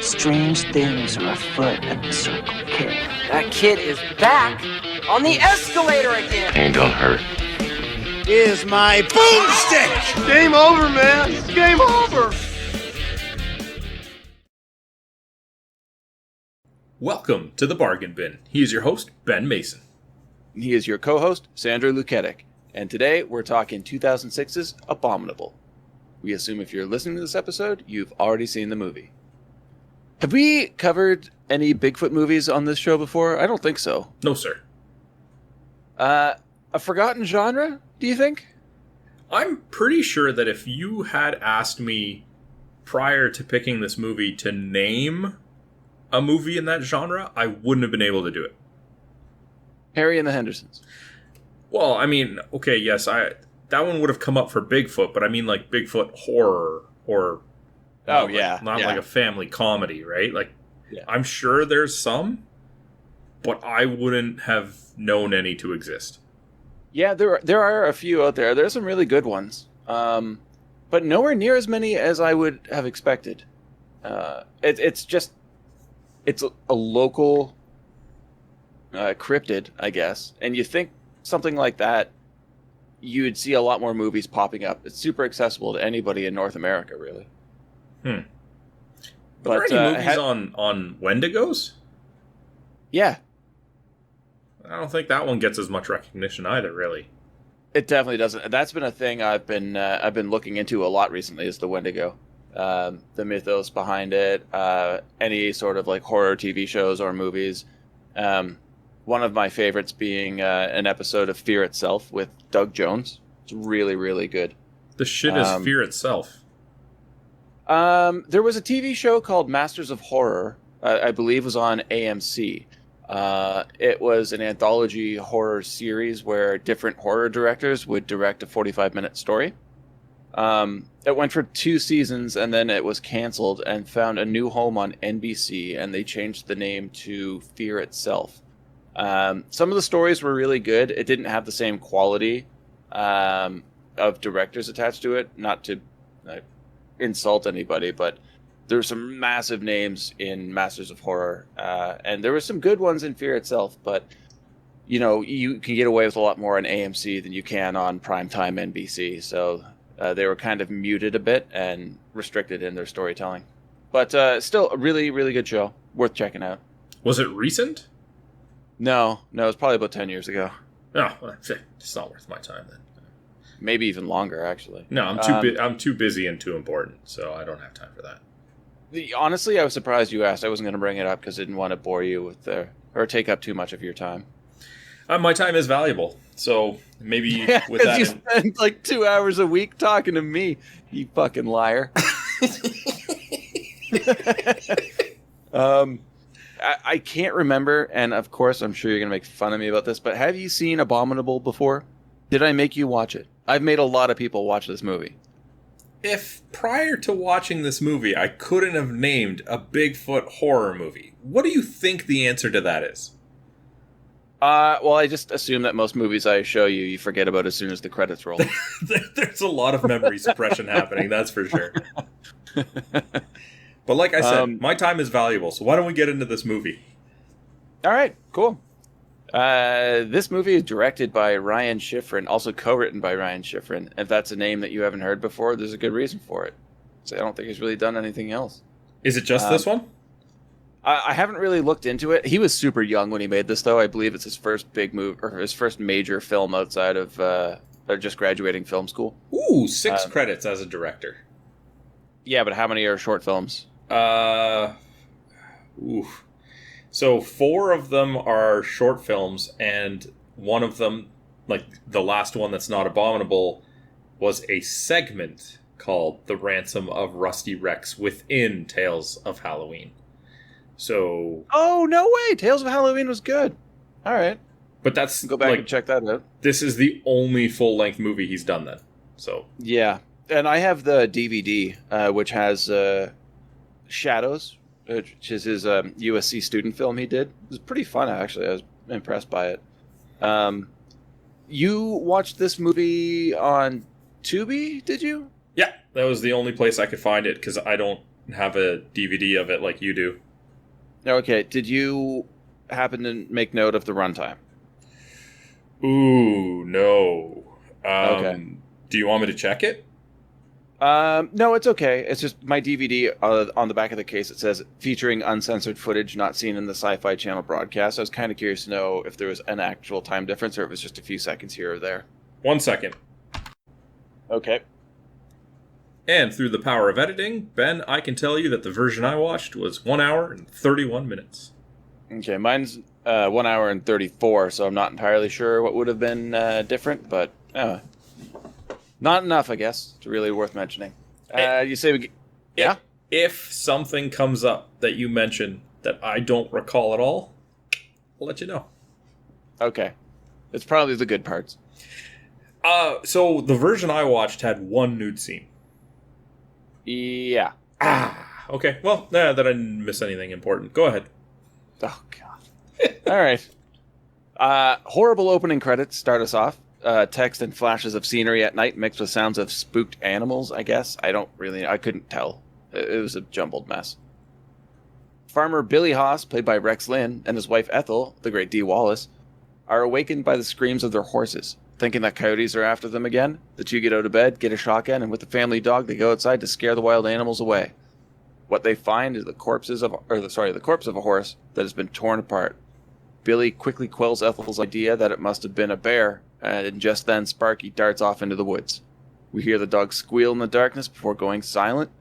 Strange things are afoot at the Circle K. That kid is back on the escalator again. Ain't gonna hurt. Is my boomstick! Game over, man. It's game over. Welcome to the Bargain Bin. He is your host, Ben Mason. He is your co-host, Sandra Luketic. And today we're talking 2006's Abominable. We assume if you're listening to this episode, you've already seen the movie. Have we covered any Bigfoot movies on this show before? I don't think so. No, sir. A forgotten genre, do you think? I'm pretty sure that if you had asked me prior to picking this movie to name a movie in that genre, I wouldn't have been able to do it. Harry and the Hendersons. Well, I mean, okay, yes, that one would have come up for Bigfoot, but I mean like Bigfoot horror or not like a family comedy, right? Like, yeah. I'm sure there's some, but I wouldn't have known any to exist. Yeah, there are a few out there. There's some really good ones, but nowhere near as many as I would have expected. It's a local cryptid, I guess, and you think something like that, you'd see a lot more movies popping up. It's super accessible to anybody in North America, really. Are there any movies on Wendigos? Yeah. I don't think that one gets as much recognition either, really. It definitely doesn't. That's been a thing I've been looking into a lot recently, is the Wendigo. The mythos behind it, any sort of like horror TV shows or movies. One of my favorites being an episode of Fear Itself with Doug Jones. It's really, really good. The shit is Fear Itself. There was a TV show called Masters of Horror, I believe was on AMC. It was an anthology horror series where different horror directors would direct a 45-minute story. It went for 2 seasons, and then it was canceled and found a new home on NBC, and they changed the name to Fear Itself. Some of the stories were really good. It didn't have the same quality of directors attached to it. Not to insult anybody, but there's some massive names in Masters of Horror, and there were some good ones in Fear Itself, but you know, you can get away with a lot more on AMC than you can on primetime NBC, so they were kind of muted a bit and restricted in their storytelling. But still a really, really good show. Worth checking out. Was it recent? No, it was probably about 10 years ago. No, it's not worth my time then. Maybe even longer, actually. No, I'm too busy and too important, so I don't have time for that. Honestly, I was surprised you asked. I wasn't going to bring it up because I didn't want to bore you with or take up too much of your time. My time is valuable, so maybe with that. You spend like 2 hours a week talking to me, you fucking liar. I can't remember, and of course I'm sure you're going to make fun of me about this, but have you seen Abominable before? Did I make you watch it? I've made a lot of people watch this movie. If prior to watching this movie I couldn't have named a Bigfoot horror movie, what do you think the answer to that is? Well, I just assume that most movies I show you, you forget about as soon as the credits roll. There's a lot of memory suppression happening, that's for sure. But like I said, my time is valuable, so why don't we get into this movie? All right, cool. This movie is directed by Ryan Schifrin, also co-written by Ryan Schifrin. If that's a name that you haven't heard before, there's a good reason for it. So I don't think he's really done anything else. Is it just this one? I haven't really looked into it. He was super young when he made this, though. I believe it's his first big move, or his first major film outside of just graduating film school. Ooh, 6 credits as a director. Yeah, but how many are short films? So 4 of them are short films, and one of them, like the last one that's not Abominable, was a segment called The Ransom of Rusty Rex within Tales of Halloween. So... Oh, no way! Tales of Halloween was good. All right. But that's... Go back and check that out. This is the only full-length movie he's done then. So... Yeah. And I have the DVD, which has Shadows, which is his USC student film he did. It was pretty fun, actually. I was impressed by it. You watched this movie on Tubi, did you? Yeah, that was the only place I could find it, because I don't have a DVD of it like you do. Okay, did you happen to make note of the runtime? Ooh, no. Okay. Do you want me to check it? No, it's okay. It's just my DVD on the back of the case. It says featuring uncensored footage not seen in the Sci-Fi Channel broadcast. I was kind of curious to know if there was an actual time difference or if it was just a few seconds here or there. 1 second. Okay. And through the power of editing, Ben, I can tell you that the version I watched was 1 hour and 31 minutes. Okay, mine's 1 hour and 34, so I'm not entirely sure what would have been different, but not enough, I guess, to really worth mentioning. You say yeah? If something comes up that you mention that I don't recall at all, I'll let you know. Okay. It's probably the good parts. So the version I watched had one nude scene. Yeah. Okay. Well, that I didn't miss anything important. Go ahead. Oh, God. All right. Horrible opening credits start us off. Text and flashes of scenery at night mixed with sounds of spooked animals, I guess. I couldn't tell. It was a jumbled mess. Farmer Billy Haas, played by Rex Lynn, and his wife Ethel, the great Dee Wallace, are awakened by the screams of their horses. Thinking that coyotes are after them again, the two get out of bed, get a shotgun, and with the family dog, they go outside to scare the wild animals away. What they find is the corpse of a horse that has been torn apart. Billy quickly quells Ethel's idea that it must have been a bear, and just then Sparky darts off into the woods. We hear the dog squeal in the darkness before going silent.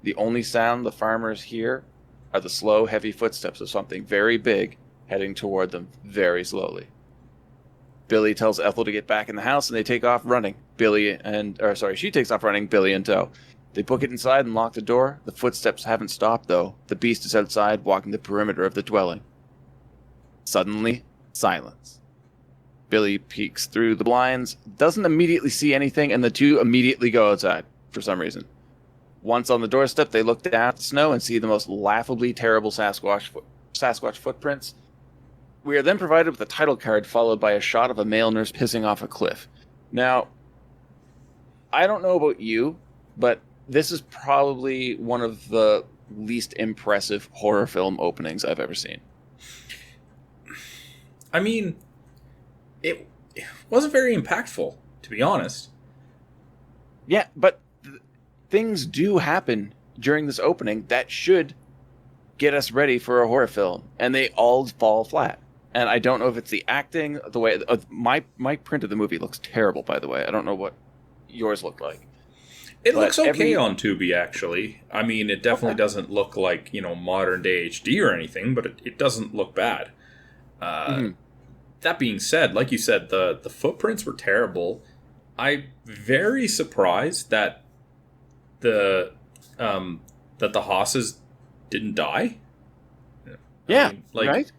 The only sound the farmers hear are the slow, heavy footsteps of something very big heading toward them very slowly. Billy tells Ethel to get back in the house, and they take off running. She takes off running, Billy in tow. They book it inside and lock the door. The footsteps haven't stopped, though. The beast is outside, walking the perimeter of the dwelling. Suddenly, silence. Billy peeks through the blinds, doesn't immediately see anything, and the two immediately go outside, for some reason. Once on the doorstep, they look down at the snow and see the most laughably terrible Sasquatch footprints. We are then provided with a title card followed by a shot of a male nurse pissing off a cliff. Now, I don't know about you, but this is probably one of the least impressive horror film openings I've ever seen. I mean, it wasn't very impactful, to be honest. Yeah, but things do happen during this opening that should get us ready for a horror film, and they all fall flat. And I don't know if it's the acting, the way my print of the movie looks terrible, by the way. I don't know what yours looked like. It looks okay on Tubi, actually. I mean, it definitely doesn't look like, modern day HD or anything, but it doesn't look bad. That being said, like you said, the footprints were terrible. I'm very surprised that the Hosses didn't die. Yeah, right?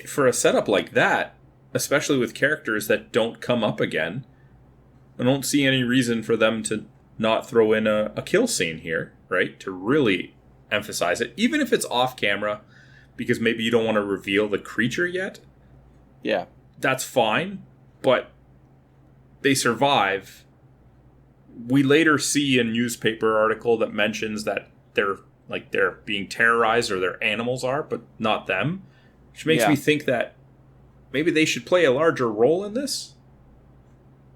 For a setup like that, especially with characters that don't come up again, I don't see any reason for them to not throw in a kill scene here, right? To really emphasize it, even if it's off camera, because maybe you don't want to reveal the creature yet. Yeah. That's fine, but they survive. We later see a newspaper article that mentions that they're being terrorized, or their animals are, but not them. Which makes me think that maybe they should play a larger role in this.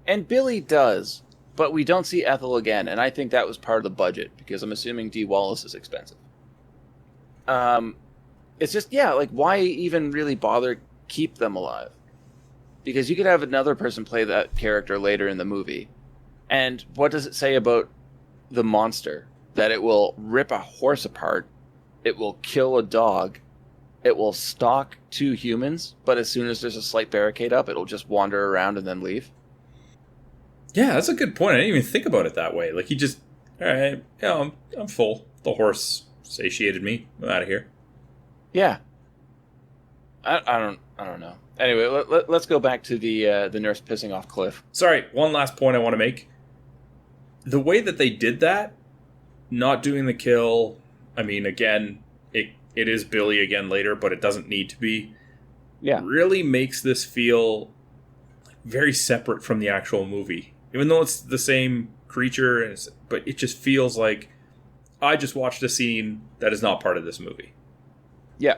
And Billy does, but we don't see Ethel again, and I think that was part of the budget, because I'm assuming Dee Wallace is expensive. It's just, why even really bother keep them alive? Because you could have another person play that character later in the movie. And what does it say about the monster? That it will rip a horse apart, it will kill a dog, it will stalk two humans, but as soon as there's a slight barricade up, it'll just wander around and then leave. Yeah, that's a good point. I didn't even think about it that way. Like, he just, all right, I'm full. The horse satiated me. I'm out of here. Yeah. I don't know. Anyway, let's go back to the nurse pissing off Cliff. Sorry, one last point I want to make. The way that they did that, not doing the kill, I mean, again, it is Billy again later, but it doesn't need to be. Yeah. Really makes this feel very separate from the actual movie. Even though it's the same creature, but it just feels like I just watched a scene that is not part of this movie. Yeah.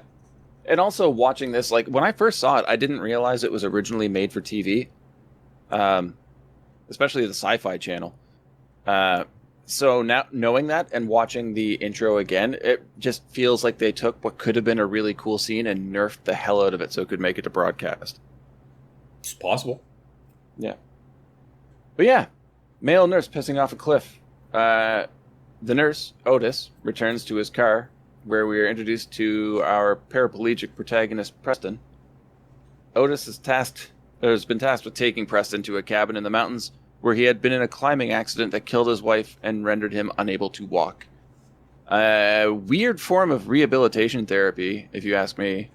And also watching this, like, when I first saw it, I didn't realize it was originally made for TV. Especially the Sci-Fi channel. So now knowing that and watching the intro again, it just feels like they took what could have been a really cool scene and nerfed the hell out of it so it could make it to broadcast. It's possible. Yeah. But yeah, male nurse pissing off a cliff. The nurse, Otis, returns to his car, where we are introduced to our paraplegic protagonist, Preston. Otis has been tasked with taking Preston to a cabin in the mountains where he had been in a climbing accident that killed his wife and rendered him unable to walk. A weird form of rehabilitation therapy, if you ask me.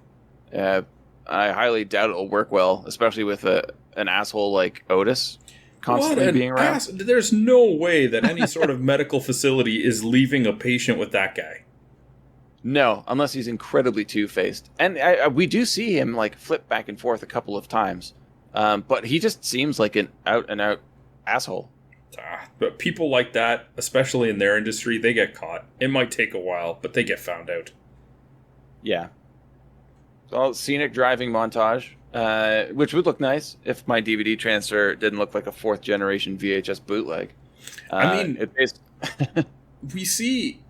I highly doubt it'll work well, especially with an asshole like Otis constantly being around. There's no way that any sort of medical facility is leaving a patient with that guy. No, unless he's incredibly two-faced. And we do see him like flip back and forth a couple of times. But he just seems like an out-and-out asshole. But people like that, especially in their industry, they get caught. It might take a while, but they get found out. Yeah. So, scenic driving montage, which would look nice if my DVD transfer didn't look like a 4th-generation VHS bootleg. We see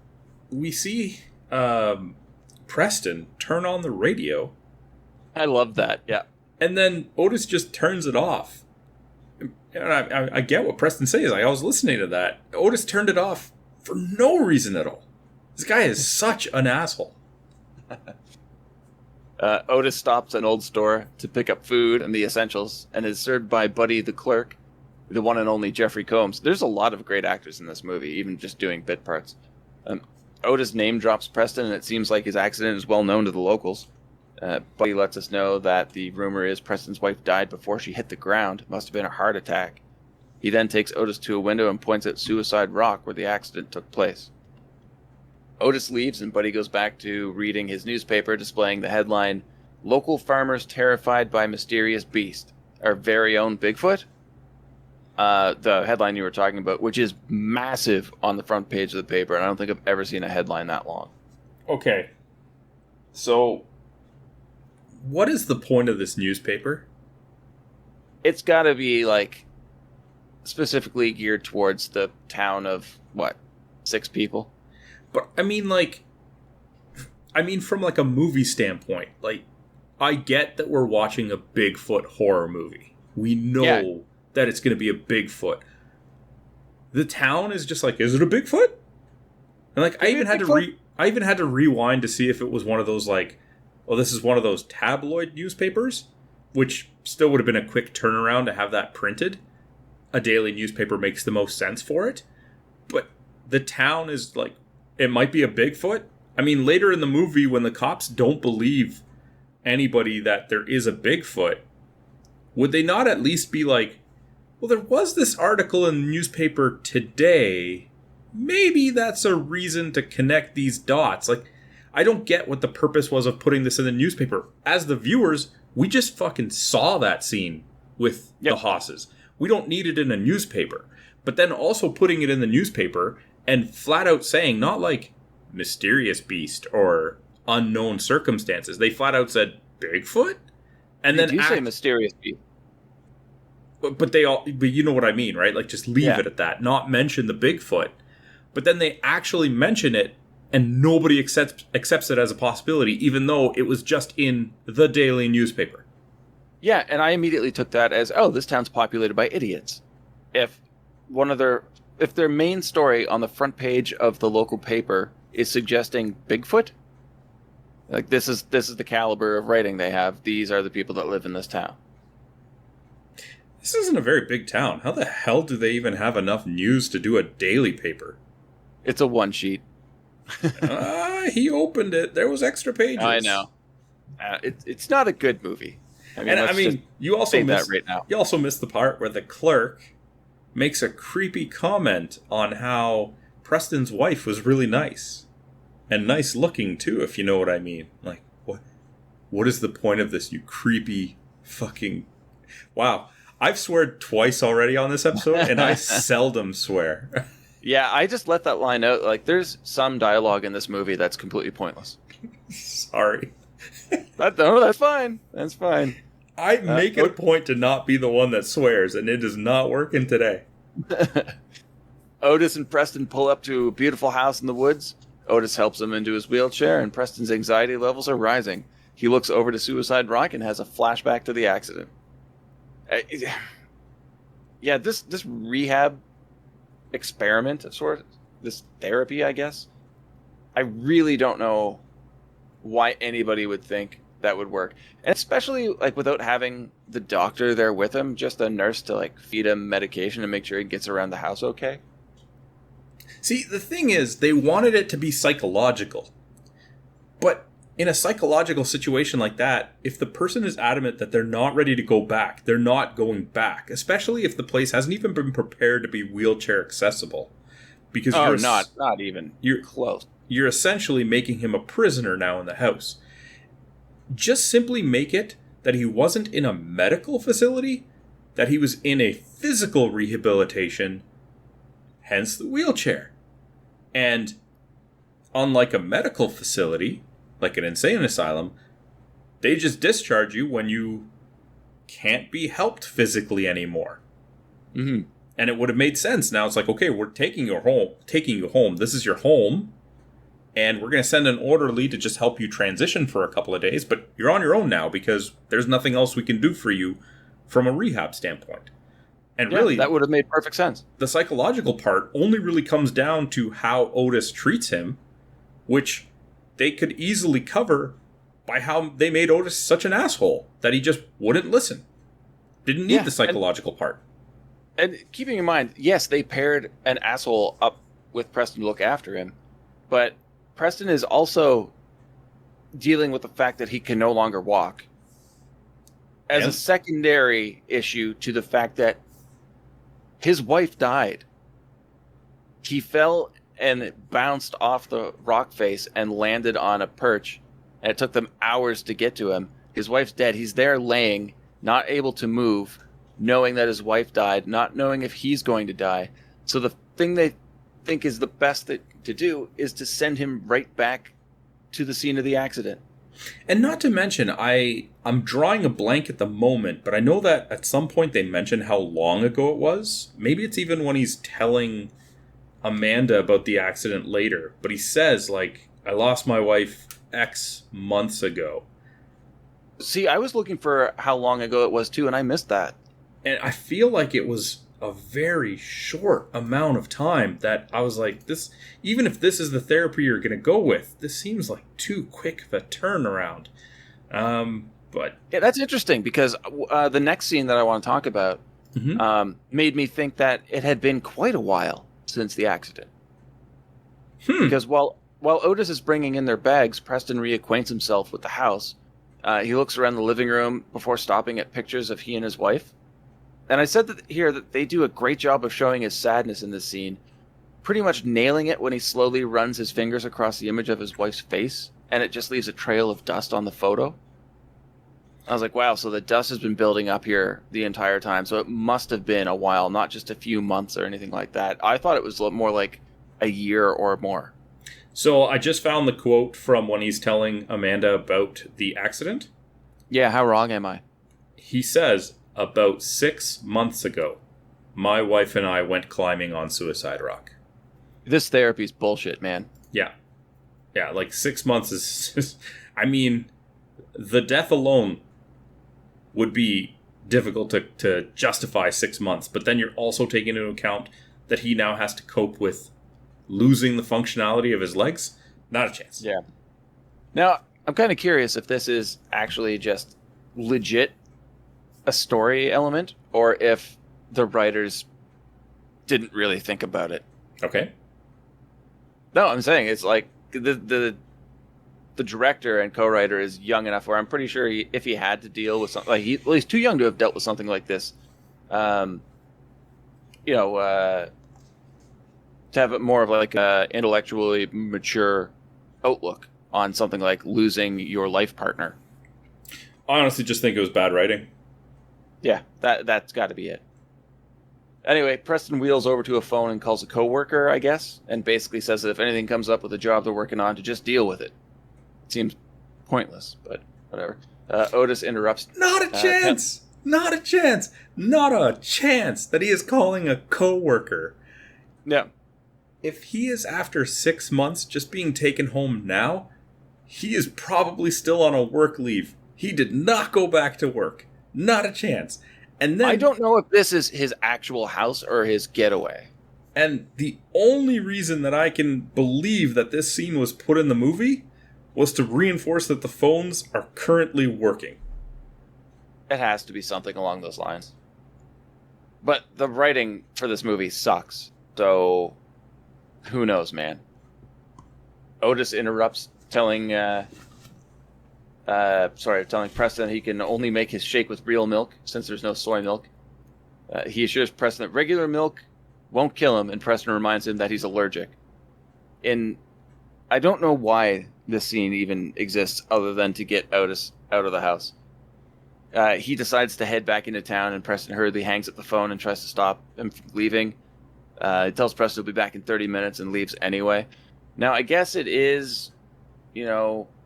Preston turn on the radio. I love that, yeah. And then Otis just turns it off. And I get what Preston says. Like, I was listening to that. Otis turned it off for no reason at all. This guy is such an asshole. Otis stops at an old store to pick up food and the essentials and is served by Buddy the clerk, the one and only Jeffrey Combs. There's a lot of great actors in this movie, even just doing bit parts. Otis name drops Preston, and it seems like his accident is well known to the locals. Buddy lets us know that the rumor is Preston's wife died before she hit the ground. It must have been a heart attack. He then takes Otis to a window and points at Suicide Rock, where the accident took place. Otis leaves, and Buddy goes back to reading his newspaper, displaying the headline, "Local Farmers Terrified by Mysterious Beast. Our Very Own Bigfoot?" The headline you were talking about, which is massive on the front page of the paper, and I don't think I've ever seen a headline that long. Okay. So, what is the point of this newspaper? It's got to be, like, specifically geared towards the town of, 6 people? But, from, like, a movie standpoint, like, I get that we're watching a Bigfoot horror movie. We know that it's going to be a Bigfoot. The town is just like, is it a Bigfoot? And, like, I even had to rewind to see if it was one of those, like, well, this is one of those tabloid newspapers, which still would have been a quick turnaround to have that printed. A daily newspaper makes the most sense for it. But the town is like, it might be a Bigfoot. I mean, later in the movie, when the cops don't believe anybody that there is a Bigfoot, would they not at least be like, well, there was this article in the newspaper today. Maybe that's a reason to connect these dots. Like, I don't get what the purpose was of putting this in the newspaper. As the viewers, we just fucking saw that scene with the hosses. We don't need it in a newspaper. But then also putting it in the newspaper and flat out saying, not like mysterious beast or unknown circumstances. They flat out said Bigfoot? And then say mysterious beast. But you know what I mean, right? Like, just leave it at that. Not mention the Bigfoot. But then they actually mention it, and nobody accepts it as a possibility, even though it was just in the daily newspaper. Yeah, and I immediately took that as, this town's populated by idiots. If their main story on the front page of the local paper is suggesting Bigfoot, like, this is the caliber of writing they have. These are the people that live in this town. This isn't a very big town. How the hell do they even have enough news to do a daily paper? It's a one sheet. He opened it. There was extra pages. I know. It's not a good movie. You also missed the part where the clerk makes a creepy comment on how Preston's wife was really nice. And nice looking, too, if you know what I mean. Like, what is the point of this, you creepy fucking... Wow. I've sweared twice already on this episode, and I seldom swear. Yeah, I just let that line out. Like, there's some dialogue in this movie that's completely pointless. Sorry. No, that's fine. That's fine. I make it a point to not be the one that swears, and it is not working today. Otis and Preston pull up to a beautiful house in the woods. Otis helps him into his wheelchair, and Preston's anxiety levels are rising. He looks over to Suicide Rock and has a flashback to the accident. Yeah, this rehab experiment of sorts, this therapy, I guess, I really don't know why anybody would think that would work. And especially, like, without having the doctor there with him, just a nurse to, like, feed him medication and make sure he gets around the house okay. See, the thing is, they wanted it to be psychological. But in a psychological situation like that, if the person is adamant that they're not ready to go back, they're not going back. Especially if the place hasn't even been prepared to be wheelchair accessible. Because not even. You're close. You're essentially making him a prisoner now in the house. Just simply make it that he wasn't in a medical facility, that he was in a physical rehabilitation, hence the wheelchair. And unlike a medical facility, like an insane asylum, they just discharge you when you can't be helped physically anymore. Mm-hmm. And it would have made sense. Now it's like, okay, we're taking you home. This is your home. And we're going to send an orderly to just help you transition for a couple of days. But you're on your own now because there's nothing else we can do for you from a rehab standpoint. And really, that would have made perfect sense. The psychological part only really comes down to how Otis treats him, which they could easily cover by how they made Otis such an asshole that he just wouldn't listen. Didn't need the psychological part. And keeping in mind, yes, they paired an asshole up with Preston to look after him, but Preston is also dealing with the fact that he can no longer walk as a secondary issue to the fact that his wife died. He fell and bounced off the rock face and landed on a perch, and it took them hours to get to him. His wife's dead. He's there laying, not able to move, knowing that his wife died, not knowing if he's going to die. So the thing they think is the best to do is to send him right back to the scene of the accident. And not to mention, I'm drawing a blank at the moment, but I know that at some point they mentioned how long ago it was. Maybe it's even when he's telling Amanda about the accident later. But he says, like, I lost my wife X months ago. See, I was looking for how long ago it was too, and I missed that. And I feel like it was a very short amount of time that I was like, this, even if this is the therapy you're going to go with, this seems like too quick of a turnaround. But yeah, that's interesting because the next scene that I want to talk about made me think that it had been quite a while since the accident. Because while Otis is bringing in their bags, Preston reacquaints himself with the house. He looks around the living room before stopping at pictures of he and his wife. And I said that they do a great job of showing his sadness in this scene, pretty much nailing it when he slowly runs his fingers across the image of his wife's face, and it just leaves a trail of dust on the photo. I was like, wow, so the dust has been building up here the entire time, so it must have been a while, not just a few months or anything like that. I thought it was more like a year or more. So I just found the quote from when he's telling Amanda about the accident. Yeah, how wrong am I? He says, about 6 months ago, my wife and I went climbing on Suicide Rock. This therapy's bullshit, man. Yeah. Yeah, like 6 months is... I mean, the death alone would be difficult to justify 6 months, but then you're also taking into account that he now has to cope with losing the functionality of his legs. Not a chance. Yeah. Now, I'm kind of curious if this is actually just legit a story element, or if the writers didn't really think about it. Okay. No, I'm saying it's like the director and co-writer is young enough where I'm pretty sure if he had to deal with something like he's too young to have dealt with something like this. To have it more of like a intellectually mature outlook on something like losing your life partner. I honestly just think it was bad writing. Yeah, that's got to be it. Anyway, Preston wheels over to a phone and calls a coworker, I guess, and basically says that if anything comes up with a job they're working on, to just deal with it. Seems pointless, but whatever. Otis interrupts. Not a chance! Not a chance! Not a chance that he is calling a coworker. No. If he is after 6 months just being taken home now, he is probably still on a work leave. He did not go back to work. Not a chance. And then I don't know if this is his actual house or his getaway. And the only reason that I can believe that this scene was put in the movie was to reinforce that the phones are currently working. It has to be something along those lines. But the writing for this movie sucks. So, who knows, man? Otis interrupts, telling Preston he can only make his shake with real milk since there's no soy milk. He assures Preston that regular milk won't kill him, and Preston reminds him that he's allergic. I don't know why this scene even exists other than to get Otis out of the house. He decides to head back into town, and Preston hurriedly hangs up the phone and tries to stop him from leaving. He tells Preston he'll be back in 30 minutes and leaves anyway. Now, I guess it is,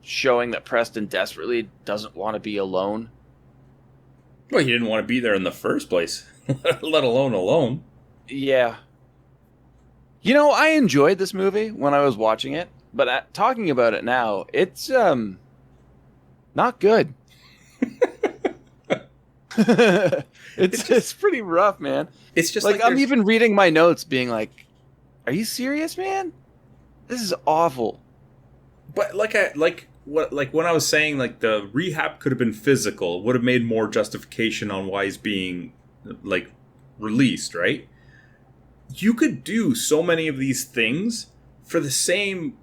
showing that Preston desperately doesn't want to be alone. Well, he didn't want to be there in the first place, let alone alone. Yeah. I enjoyed this movie when I was watching it, but talking about it now, it's not good. It's pretty rough, man. It's just like I'm even reading my notes being like, are you serious, man? This is awful. But when I was saying, like, the rehab could have been physical, would have made more justification on why he's being, like, released, right? You could do so many of these things for the same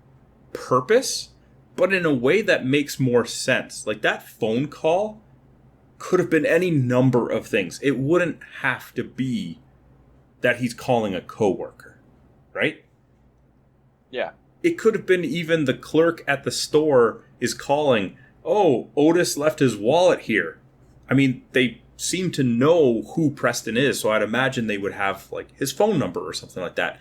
purpose, but in a way that makes more sense. Like, that phone call could have been any number of things. It wouldn't have to be that he's calling a coworker, right? Yeah. It could have been even the clerk at the store is calling, oh, Otis left his wallet here. I mean, they seem to know who Preston is, so I'd imagine they would have, like, his phone number or something like that.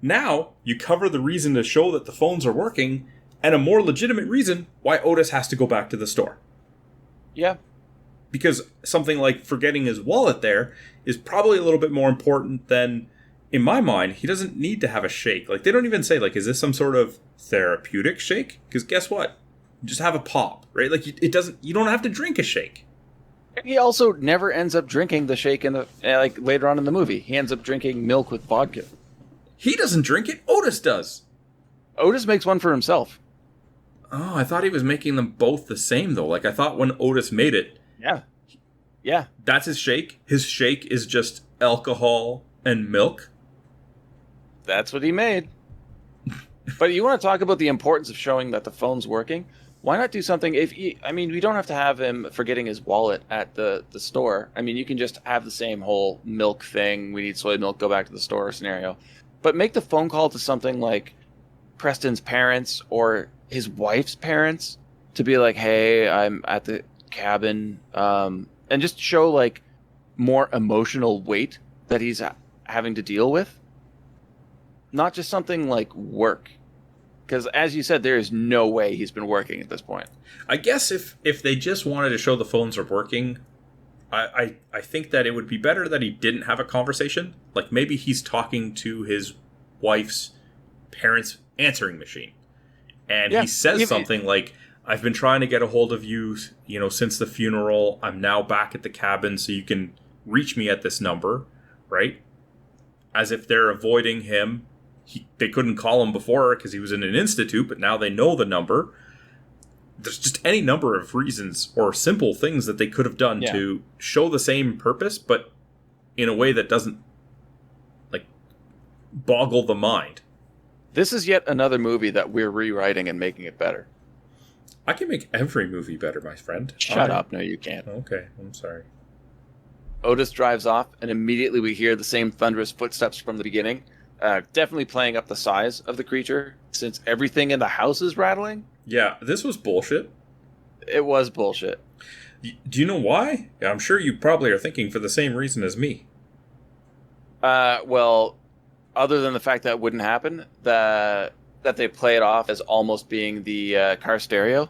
Now, you cover the reason to show that the phones are working, and a more legitimate reason why Otis has to go back to the store. Yeah. Because something like forgetting his wallet there is probably a little bit more important than, in my mind, he doesn't need to have a shake. Like, they don't even say, like, is this some sort of therapeutic shake? Because guess what? You just have a pop, right? Like, you don't have to drink a shake. He also never ends up drinking the shake in the, like, later on in the movie. He ends up drinking milk with vodka. He doesn't drink it. Otis does. Otis makes one for himself. Oh, I thought he was making them both the same, though. Like, I thought when Otis made it. Yeah. Yeah. That's his shake. His shake is just alcohol and milk. That's what he made. But you want to talk about the importance of showing that the phone's working? Why not do something we don't have to have him forgetting his wallet at the store. I mean, you can just have the same whole milk thing, we need soy milk, go back to the store scenario. But make the phone call to something like Preston's parents or his wife's parents to be like, hey, I'm at the cabin, and just show, like, more emotional weight that he's having to deal with. Not just something like work. Because, as you said, there is no way he's been working at this point. I guess if they just wanted to show the phones are working, I think that it would be better that he didn't have a conversation. Like, maybe he's talking to his wife's parents' answering machine. And he says something like, I've been trying to get a hold of you, since the funeral. I'm now back at the cabin, so you can reach me at this number, right? As if they're avoiding him. They couldn't call him before because he was in an institute, but now they know the number. There's just any number of reasons or simple things that they could have done to show the same purpose, but in a way that doesn't, like, boggle the mind. This is yet another movie that we're rewriting and making it better. I can make every movie better, my friend. Shut up. No, you can't. Okay, I'm sorry. Otis drives off, and immediately we hear the same thunderous footsteps from the beginning. Definitely playing up the size of the creature, since everything in the house is rattling. Yeah, this was bullshit. It was bullshit. Do you know why? I'm sure you probably are thinking for the same reason as me. Well, other than the fact that it wouldn't happen, that they play it off as almost being the car stereo.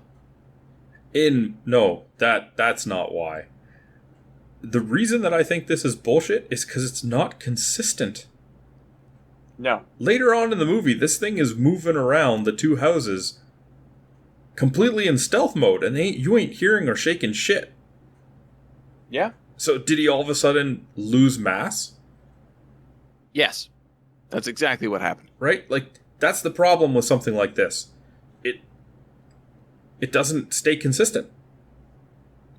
No, that's not why. The reason that I think this is bullshit is because it's not consistent. No. Later on in the movie, this thing is moving around the two houses completely in stealth mode, and you ain't hearing or shaking shit. Yeah. So did he all of a sudden lose mass? Yes. That's exactly what happened. Right? Like, that's the problem with something like this. It doesn't stay consistent.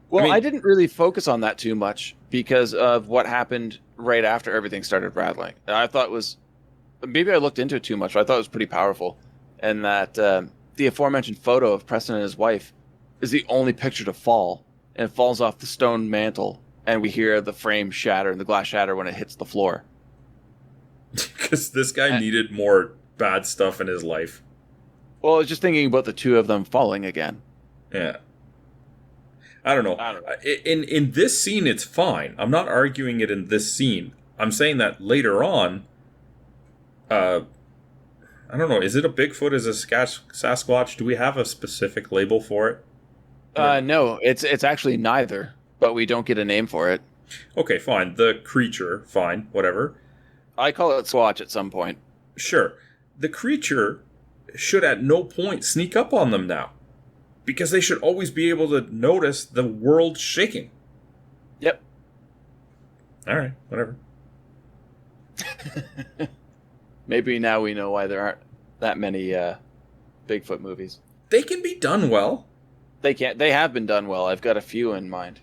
Well, I didn't really focus on that too much because of what happened right after everything started rattling. I thought it was... Maybe I looked into it too much, but I thought it was pretty powerful. And that the aforementioned photo of Preston and his wife is the only picture to fall. And it falls off the stone mantle. And we hear the frame shatter and the glass shatter when it hits the floor. Because this guy needed more bad stuff in his life. Well, I was just thinking about the two of them falling again. Yeah. I don't know. In this scene, it's fine. I'm not arguing it in this scene. I'm saying that later on, I don't know, is it a Bigfoot? Is it a Sasquatch? Do we have a specific label for it? No, it's actually neither, but we don't get a name for it. Okay, fine. The creature, fine, whatever. I call it Squatch at some point. Sure. The creature should at no point sneak up on them now. Because they should always be able to notice the world shaking. Yep. Alright, whatever. Maybe now we know why there aren't that many Bigfoot movies. They can be done well. They can't. They have been done well. I've got a few in mind.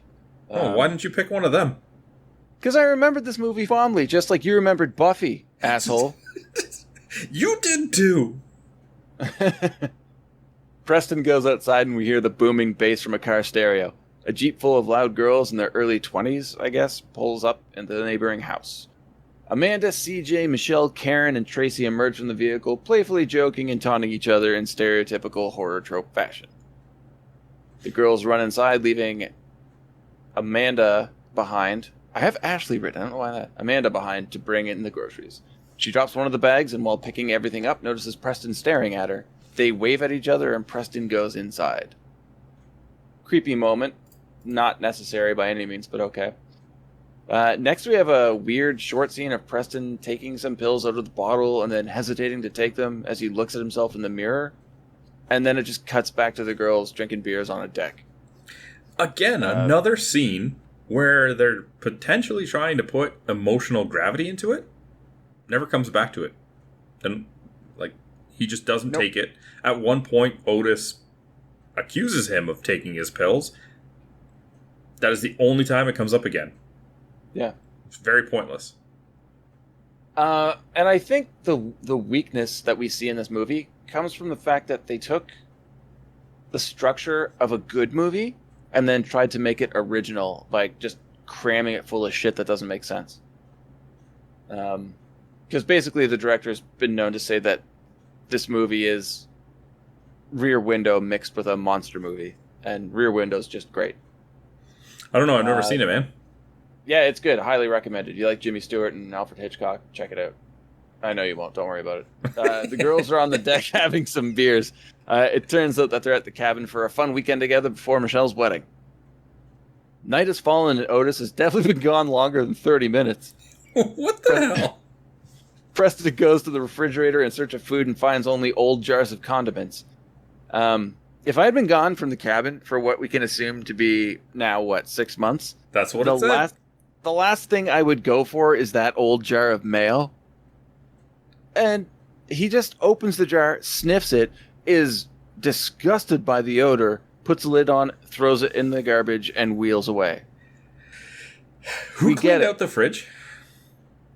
Why didn't you pick one of them? Because I remembered this movie fondly, just like you remembered Buffy, asshole. You did too. Preston goes outside and we hear the booming bass from a car stereo. A jeep full of loud girls in their early 20s, I guess, pulls up into the neighboring house. Amanda, CJ, Michelle, Karen, and Tracy emerge from the vehicle, playfully joking and taunting each other in stereotypical horror trope fashion. The girls run inside, leaving Amanda behind. I have Ashley written, I don't know why that. Amanda behind to bring in the groceries. She drops one of the bags and while picking everything up, notices Preston staring at her. They wave at each other and Preston goes inside. Creepy moment. Not necessary by any means, but okay. Next we have a weird short scene of Preston taking some pills out of the bottle and then hesitating to take them as he looks at himself in the mirror. And then it just cuts back to the girls drinking beers on a deck. Again, another scene where they're potentially trying to put emotional gravity into it. Never comes back to it. And, he just doesn't take it. At one point, Otis accuses him of taking his pills. That is the only time it comes up again. Yeah. It's very pointless. And I think the weakness that we see in this movie comes from the fact that they took the structure of a good movie and then tried to make it original by just cramming it full of shit that doesn't make sense. Because basically the director's been known to say that this movie is Rear Window mixed with a monster movie, and Rear Window's just great. I don't know, I've never seen it, man. Yeah, it's good. Highly recommended. You like Jimmy Stewart and Alfred Hitchcock? Check it out. I know you won't. Don't worry about it. The girls are on the deck having some beers. It turns out that they're at the cabin for a fun weekend together before Michelle's wedding. Night has fallen and Otis has definitely been gone longer than 30 minutes. What the hell? Preston goes to the refrigerator in search of food and finds only old jars of condiments. If I had been gone from the cabin for what we can assume to be now, 6 months? That's what it said. The last thing I would go for is that old jar of mayo. And he just opens the jar, sniffs it, is disgusted by the odor, puts the lid on, throws it in the garbage, and wheels away. Who cleaned out the fridge?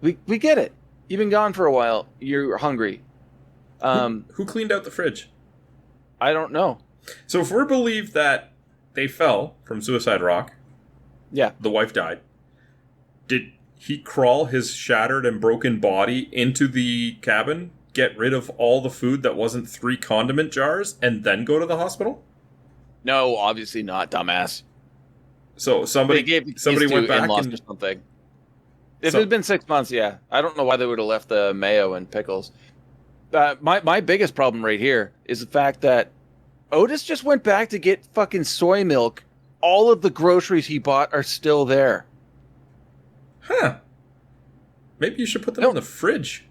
We get it. You've been gone for a while. You're hungry. Who cleaned out the fridge? I don't know. So if we're believed that they fell from Suicide Rock, yeah, the wife died, did he crawl his shattered and broken body into the cabin, get rid of all the food that wasn't 3 condiment jars, and then go to the hospital? No, obviously not, dumbass. So somebody went back and... or something. If it had been 6 months, yeah. I don't know why they would have left the mayo and pickles. My biggest problem right here is the fact that Otis just went back to get fucking soy milk. All of the groceries he bought are still there. Huh. Maybe you should put them in the fridge.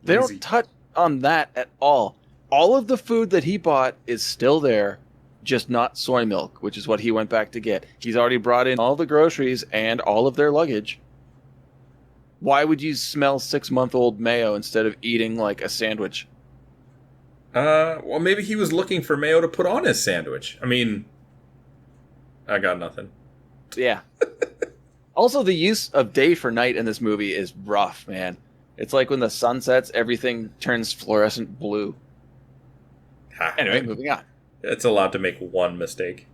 They don't touch on that at all. All of the food that he bought is still there, just not soy milk, which is what he went back to get. He's already brought in all the groceries and all of their luggage. Why would you smell 6-month-old mayo instead of eating like a sandwich? Well, maybe he was looking for mayo to put on his sandwich. I mean, I got nothing. Yeah. Also, the use of day for night in this movie is rough, man. It's like when the sun sets, everything turns fluorescent blue. Anyway, moving on. It's allowed to make one mistake.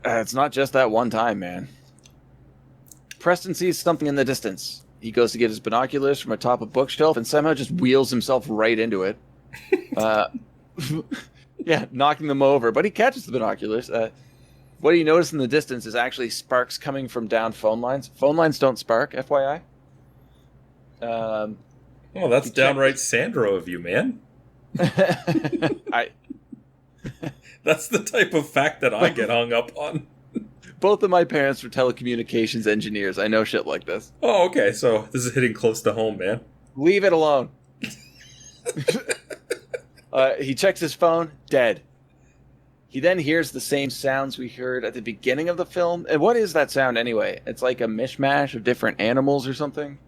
It's not just that one time, man. Preston sees something in the distance. He goes to get his binoculars from atop a bookshelf and somehow just wheels himself right into it. Yeah, knocking them over. But he catches the binoculars. What he noticed in the distance is actually sparks coming from down phone lines. Phone lines don't spark, FYI. Oh, that's downright Sandro of you, man. That's the type of fact that I get hung up on. Both of my parents were telecommunications engineers. I know shit like this. Oh, okay. So this is hitting close to home, man. Leave it alone. He checks his phone. Dead. He then hears the same sounds we heard at the beginning of the film. And what is that sound anyway? It's like a mishmash of different animals or something?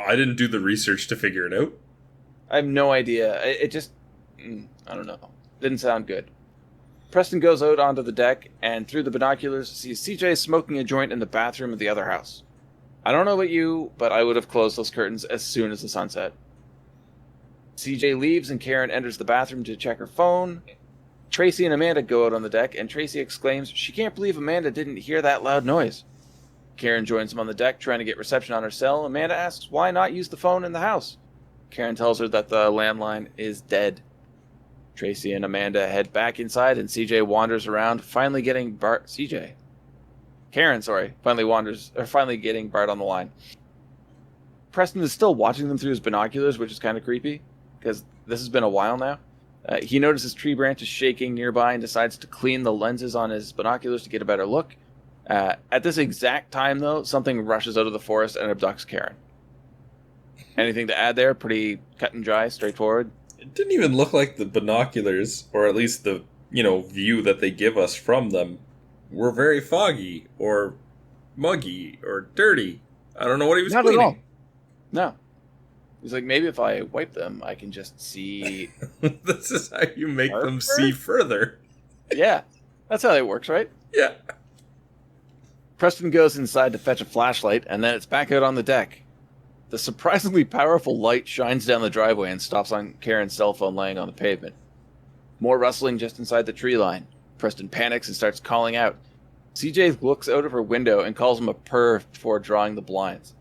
I didn't do the research to figure it out. I have no idea. It just... I don't know. Didn't sound good. Preston goes out onto the deck and through the binoculars sees CJ smoking a joint in the bathroom of the other house. I don't know about you, but I would have closed those curtains as soon as the sun set. CJ leaves and Karen enters the bathroom to check her phone. Tracy and Amanda go out on the deck, and Tracy exclaims she can't believe Amanda didn't hear that loud noise. Karen joins them on the deck, trying to get reception on her cell. Amanda asks why not use the phone in the house. Karen tells her that the landline is dead. Tracy and Amanda head back inside, and CJ wanders around, finally getting Karen finally getting Bart on the line. Preston is still watching them through his binoculars, which is kind of creepy, because this has been a while now. He notices tree branches shaking nearby and decides to clean the lenses on his binoculars to get a better look. At this exact time, though, something rushes out of the forest and abducts Karen. Anything to add there? Pretty cut and dry, straightforward. It didn't even look like the binoculars, or at least the, view that they give us from them, were very foggy, or muggy, or dirty. I don't know what he was cleaning. Not at all. No. He's like, maybe if I wipe them, I can just see... This is how you make them see further. Yeah. That's how it works, right? Yeah. Preston goes inside to fetch a flashlight, and then it's back out on the deck. The surprisingly powerful light shines down the driveway and stops on Karen's cell phone laying on the pavement. More rustling just inside the tree line. Preston panics and starts calling out. CJ looks out of her window and calls him a perv before drawing the blinds.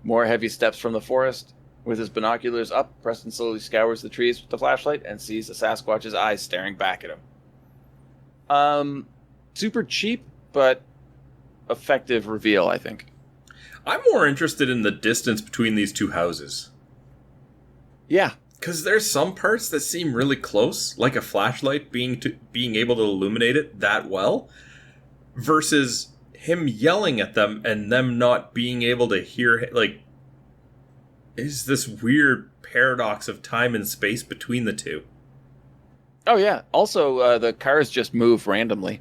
More heavy steps from the forest. With his binoculars up, Preston slowly scours the trees with the flashlight and sees the Sasquatch's eyes staring back at him. Super cheap, but effective reveal, I think. I'm more interested in the distance between these two houses. Yeah. Because there's some parts that seem really close, like a flashlight being able to illuminate it that well, versus him yelling at them and them not being able to hear, is this weird paradox of time and space between the two. Oh, yeah. Also, the cars just move randomly.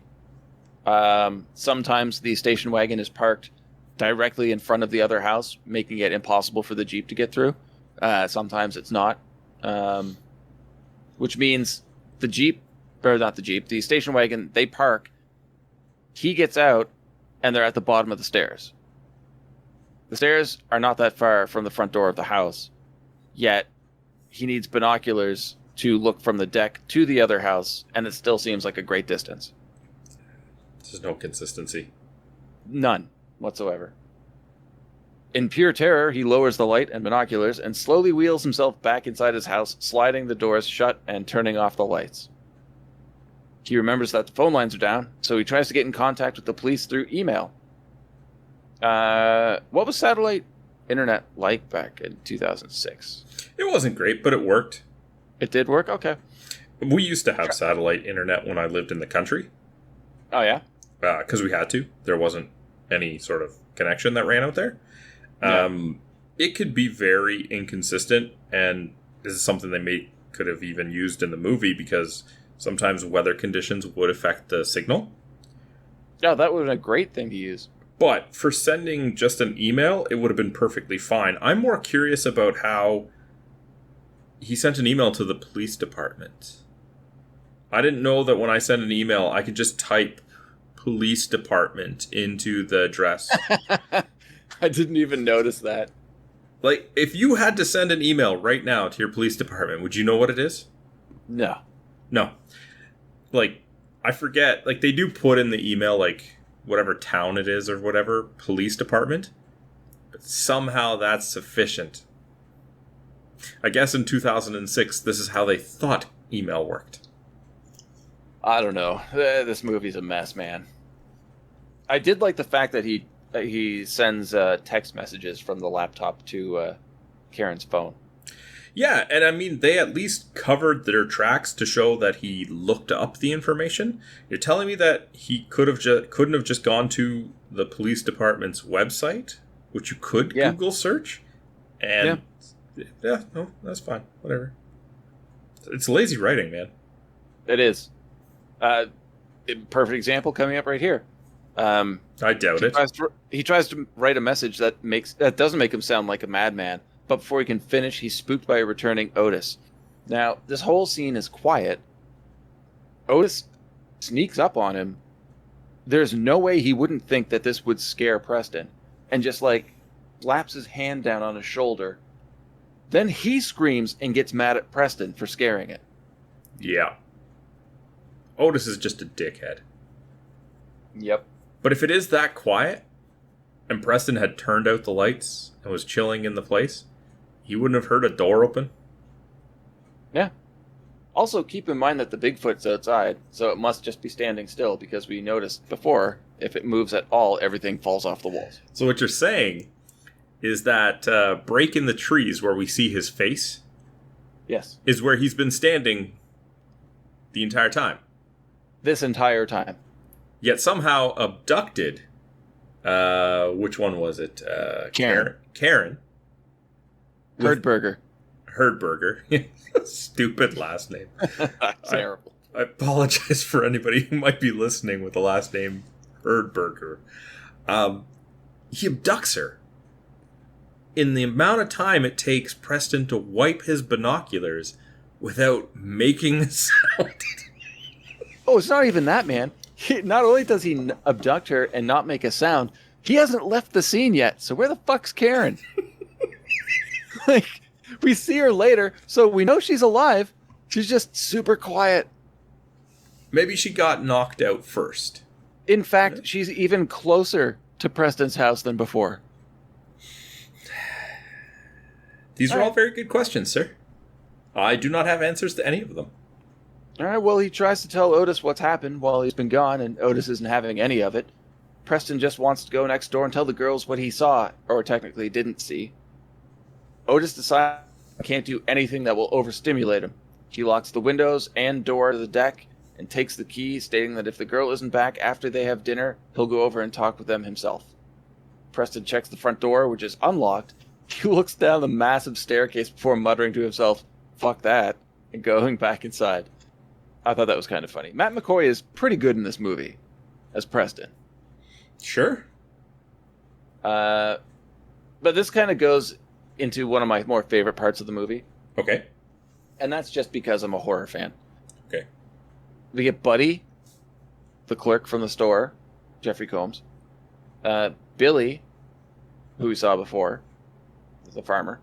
Sometimes the station wagon is parked directly in front of the other house, making it impossible for the Jeep to get through. Sometimes it's not. Which means the station wagon, they park. He gets out, and they're at the bottom of the stairs. The stairs are not that far from the front door of the house, yet he needs binoculars to look from the deck to the other house, and it still seems like a great distance. There's no consistency. None whatsoever. In pure terror, he lowers the light and binoculars and slowly wheels himself back inside his house, sliding the doors shut and turning off the lights. He remembers that the phone lines are down, so he tries to get in contact with the police through email. What was satellite internet like back in 2006? It wasn't great, but it worked. It did work? Okay. We used to have satellite internet when I lived in the country. Oh, yeah? Because we had to. There wasn't any sort of connection that ran out there. Yeah. It could be very inconsistent, and this is something they could have even used in the movie, because sometimes weather conditions would affect the signal. Yeah, that would have been a great thing to use. But for sending just an email, it would have been perfectly fine. I'm more curious about how he sent an email to the police department. I didn't know that when I send an email, I could just type police department into the address. I didn't even notice that. Like, if you had to send an email right now to your police department, would you know what it is? No. No. Like, I forget. Like, they do put in the email, like, whatever town it is or whatever, police department. But somehow that's sufficient. I guess in 2006, this is how they thought email worked. I don't know. This movie's a mess, man. I did like the fact that he sends text messages from the laptop to Karen's phone. Yeah, and I mean, they at least covered their tracks to show that he looked up the information. You're telling me that he couldn't have just gone to the police department's website, which you could Google search, and no, that's fine, whatever. It's lazy writing, man. It is. Perfect example coming up right here. I doubt it. He tries to write a message that doesn't make him sound like a madman, but before he can finish, he's spooked by a returning Otis. Now, this whole scene is quiet. Otis sneaks up on him. There's no way he wouldn't think that this would scare Preston, and just slaps his hand down on his shoulder. Then he screams and gets mad at Preston for scaring it. Yeah. Otis is just a dickhead. Yep. But if it is that quiet, and Preston had turned out the lights and was chilling in the place, he wouldn't have heard a door open. Yeah. Also, keep in mind that the Bigfoot's outside, so it must just be standing still, because we noticed before, if it moves at all, everything falls off the walls. So what you're saying is that break in the trees where we see his face, yes, is where he's been standing the entire time. This entire time. Yet somehow abducted, which one was it? Karen. Herdberger. Stupid last name. Terrible. I apologize for anybody who might be listening with the last name Herdberger. He abducts her. In the amount of time it takes Preston to wipe his binoculars without making a sound. Oh, it's not even that, man. Not only does he abduct her and not make a sound, he hasn't left the scene yet. So where the fuck's Karen? We see her later, so we know she's alive. She's just super quiet. Maybe she got knocked out first. In fact, she's even closer to Preston's house than before. These are all very good questions, sir. I do not have answers to any of them. All right, well, he tries to tell Otis what's happened while he's been gone, and Otis isn't having any of it. Preston just wants to go next door and tell the girls what he saw, or technically didn't see. Otis decides he can't do anything that will overstimulate him. He locks the windows and door to the deck and takes the key, stating that if the girl isn't back after they have dinner, he'll go over and talk with them himself. Preston checks the front door, which is unlocked. He looks down the massive staircase before muttering to himself, "Fuck that," and going back inside. I thought that was kind of funny. Matt McCoy is pretty good in this movie as Preston. Sure. But this kind of goes into one of my more favorite parts of the movie. Okay. And that's just because I'm a horror fan. Okay. We get Buddy, the clerk from the store, Jeffrey Combs. Billy, who we saw before, the farmer.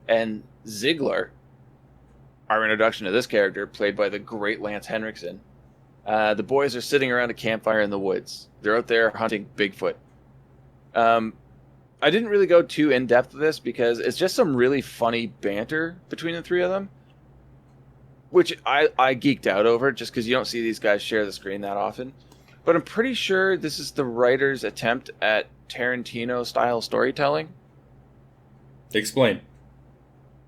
And Ziegler, our introduction to this character, played by the great Lance Henriksen. The boys are sitting around a campfire in the woods. They're out there hunting Bigfoot. I didn't really go too in-depth with this because it's just some really funny banter between the three of them, which I geeked out over just because you don't see these guys share the screen that often. but I'm pretty sure this is the writer's attempt at Tarantino-style storytelling. Explain.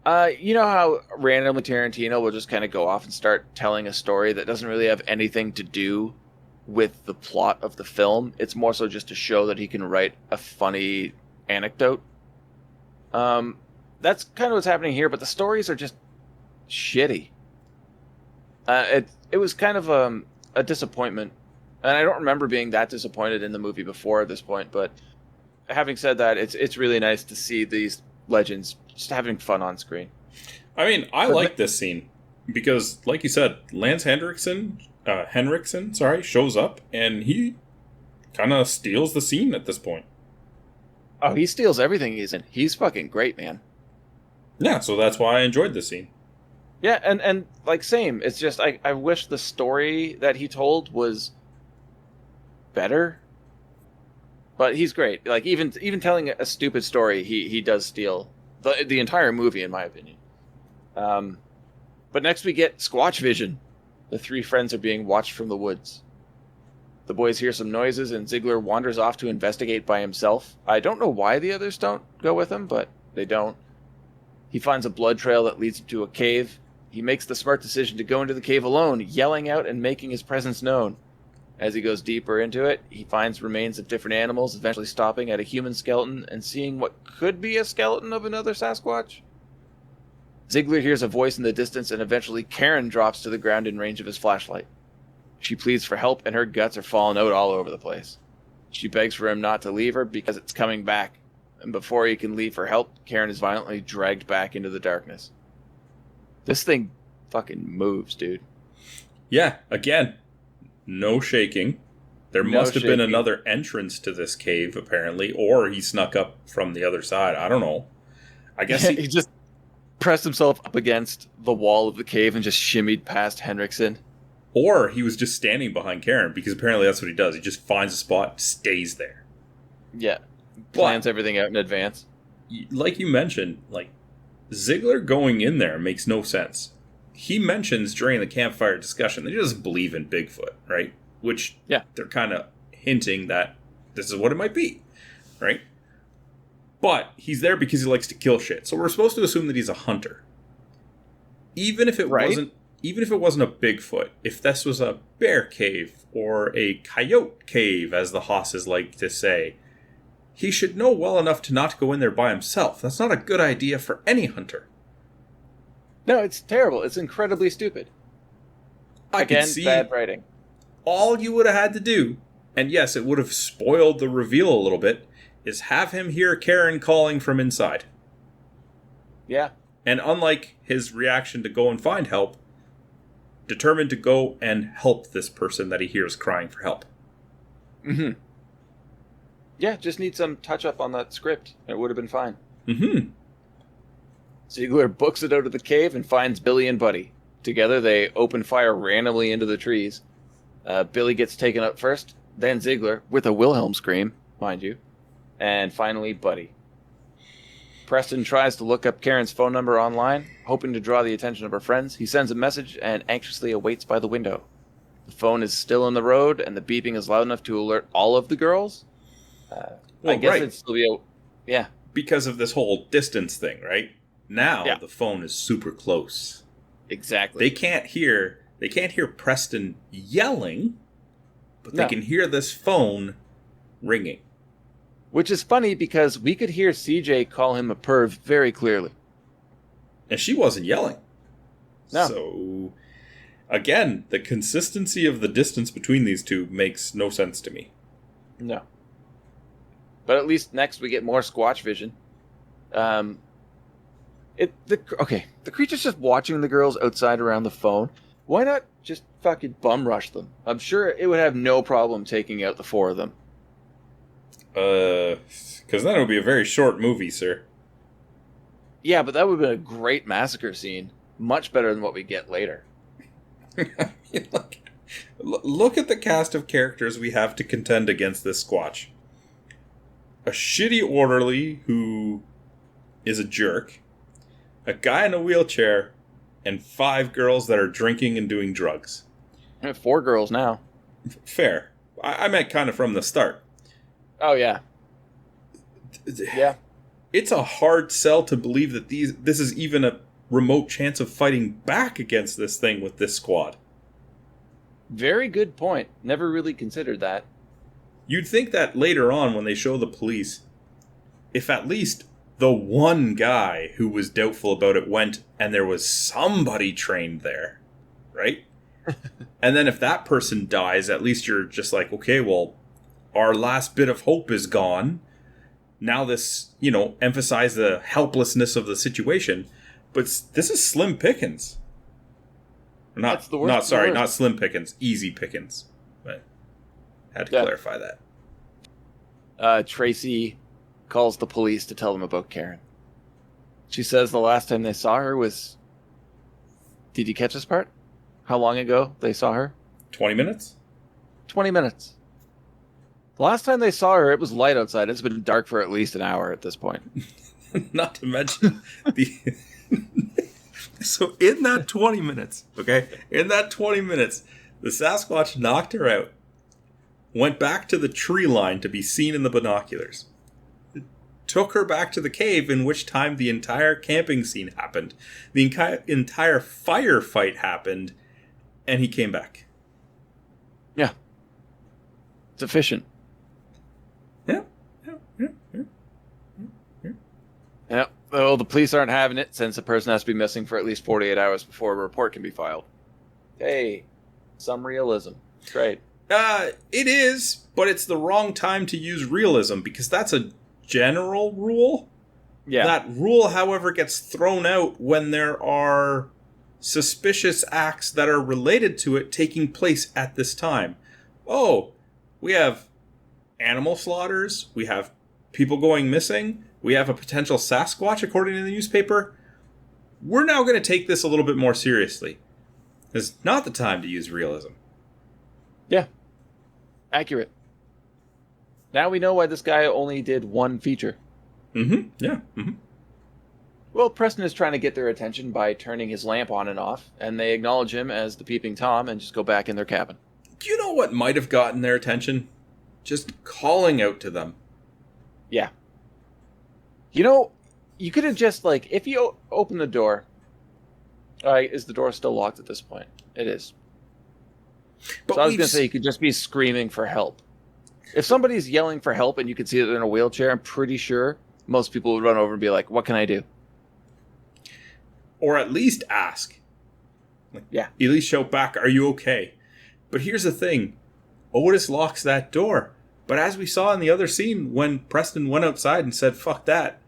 You know how randomly Tarantino will just kind of go off and start telling a story that doesn't really have anything to do with the plot of the film? It's more so just to show that he can write a funny anecdote. That's kind of what's happening here, but the stories are just shitty. It was kind of a disappointment, and I don't remember being that disappointed in the movie before at this point. But having said that, it's really nice to see these legends just having fun on screen. I mean, I like this scene because, like you said, Lance Henriksen, shows up and he kind of steals the scene at this point. Oh, he steals everything he's in. He's fucking great, man. Yeah, so that's why I enjoyed this scene. Yeah, and like same. It's just I wish the story that he told was better. But he's great. Like even telling a stupid story, he does steal the entire movie, in my opinion. But next we get Squatch Vision. The three friends are being watched from the woods. The boys hear some noises, and Ziegler wanders off to investigate by himself. I don't know why the others don't go with him, but they don't. He finds a blood trail that leads him to a cave. He makes the smart decision to go into the cave alone, yelling out and making his presence known. As he goes deeper into it, he finds remains of different animals, eventually stopping at a human skeleton and seeing what could be a skeleton of another Sasquatch. Ziegler hears a voice in the distance, and eventually Karen drops to the ground in range of his flashlight. She pleads for help, and her guts are falling out all over the place. She begs for him not to leave her because it's coming back, and before he can leave for help, Karen is violently dragged back into the darkness. This thing fucking moves, dude. Yeah, again, no shaking. There must have been another entrance to this cave, apparently, or he snuck up from the other side. I don't know. I guess he just pressed himself up against the wall of the cave and just shimmied past Henriksen. Or he was just standing behind Karen, because apparently that's what he does. He just finds a spot, stays there. Yeah. Plans everything out in advance. Like you mentioned, like, Ziegler going in there makes no sense. He mentions during the campfire discussion that he doesn't believe in Bigfoot, right? Which they're kind of hinting that this is what it might be, right? But he's there because he likes to kill shit. So we're supposed to assume that he's a hunter. Even if it wasn't a Bigfoot, if this was a bear cave or a coyote cave, as the Hosses like to say, he should know well enough to not go in there by himself. That's not a good idea for any hunter. No, it's terrible. It's incredibly stupid. Again, bad writing. All you would have had to do, and yes, it would have spoiled the reveal a little bit, is have him hear Karen calling from inside. Yeah. And unlike his reaction to go and find help, determined to go and help this person that he hears crying for help. Mm-hmm. Yeah, just need some touch-up on that script. It would have been fine. Mm-hmm. Ziegler books it out of the cave and finds Billy and Buddy. Together, they open fire randomly into the trees. Billy gets taken up first, then Ziegler, with a Wilhelm scream, mind you, and finally Buddy. Preston tries to look up Karen's phone number online, hoping to draw the attention of her friends. He sends a message and anxiously awaits by the window. The phone is still on the road, and the beeping is loud enough to alert all of the girls. I guess it'd still be because of this whole distance thing, right? Now the phone is super close. Exactly. They can't hear Preston yelling, but they can hear this phone ringing. Which is funny because we could hear CJ call him a perv very clearly. And she wasn't yelling. No. So, again, the consistency of the distance between these two makes no sense to me. No. But at least next we get more Squatch vision. The creature's just watching the girls outside around the phone. Why not just fucking bum rush them? I'm sure it would have no problem taking out the four of them. Because then it would be a very short movie, sir. Yeah, but that would have been a great massacre scene. Much better than what we get later. Look at the cast of characters we have to contend against this Squatch. A shitty orderly who is a jerk, a guy in a wheelchair, and 5 girls that are drinking and doing drugs. 4 girls now. Fair. I meant kind of from the start. Oh, yeah. Yeah. It's a hard sell to believe that this is even a remote chance of fighting back against this thing with this squad. Very good point. Never really considered that. You'd think that later on when they show the police, if at least the one guy who was doubtful about it went and there was somebody trained there, right? And then if that person dies, at least you're just like, okay, well, our last bit of hope is gone. Now this, emphasize the helplessness of the situation. But this is slim pickings. Not slim pickings, easy pickings. But had to clarify that. Tracy calls the police to tell them about Karen. She says the last time they saw her was... Did you catch this part? How long ago they saw her? 20 minutes? 20 minutes. The last time they saw her, it was light outside. It's been dark for at least an hour at this point. Not to mention So in that 20 minutes, the Sasquatch knocked her out, went back to the tree line to be seen in the binoculars, took her back to the cave, in which time the entire camping scene happened, the entire firefight happened, and he came back. Yeah. It's efficient. Yeah. Well, the police aren't having it since a person has to be missing for at least 48 hours before a report can be filed. Hey, some realism. Great. It is, but it's the wrong time to use realism because that's a general rule. Yeah. That rule, however, gets thrown out when there are suspicious acts that are related to it taking place at this time. Oh, we have animal slaughters. We have people going missing. We have a potential Sasquatch, according to the newspaper. We're now going to take this a little bit more seriously. It's not the time to use realism. Yeah. Accurate. Now we know why this guy only did one feature. Mm-hmm. Yeah. Mm-hmm. Well, Preston is trying to get their attention by turning his lamp on and off, and they acknowledge him as the Peeping Tom and just go back in their cabin. Do you know what might have gotten their attention? Just calling out to them. Yeah. You could have just, if you open the door... is the door still locked at this point? It is. But so I was going to say, you could just be screaming for help. If somebody's yelling for help and you can see that they're in a wheelchair, I'm pretty sure most people would run over and be like, what can I do? Or at least ask. Yeah. At least shout back, are you okay? But here's the thing. Otis locks that door. But as we saw in the other scene, when Preston went outside and said, fuck that,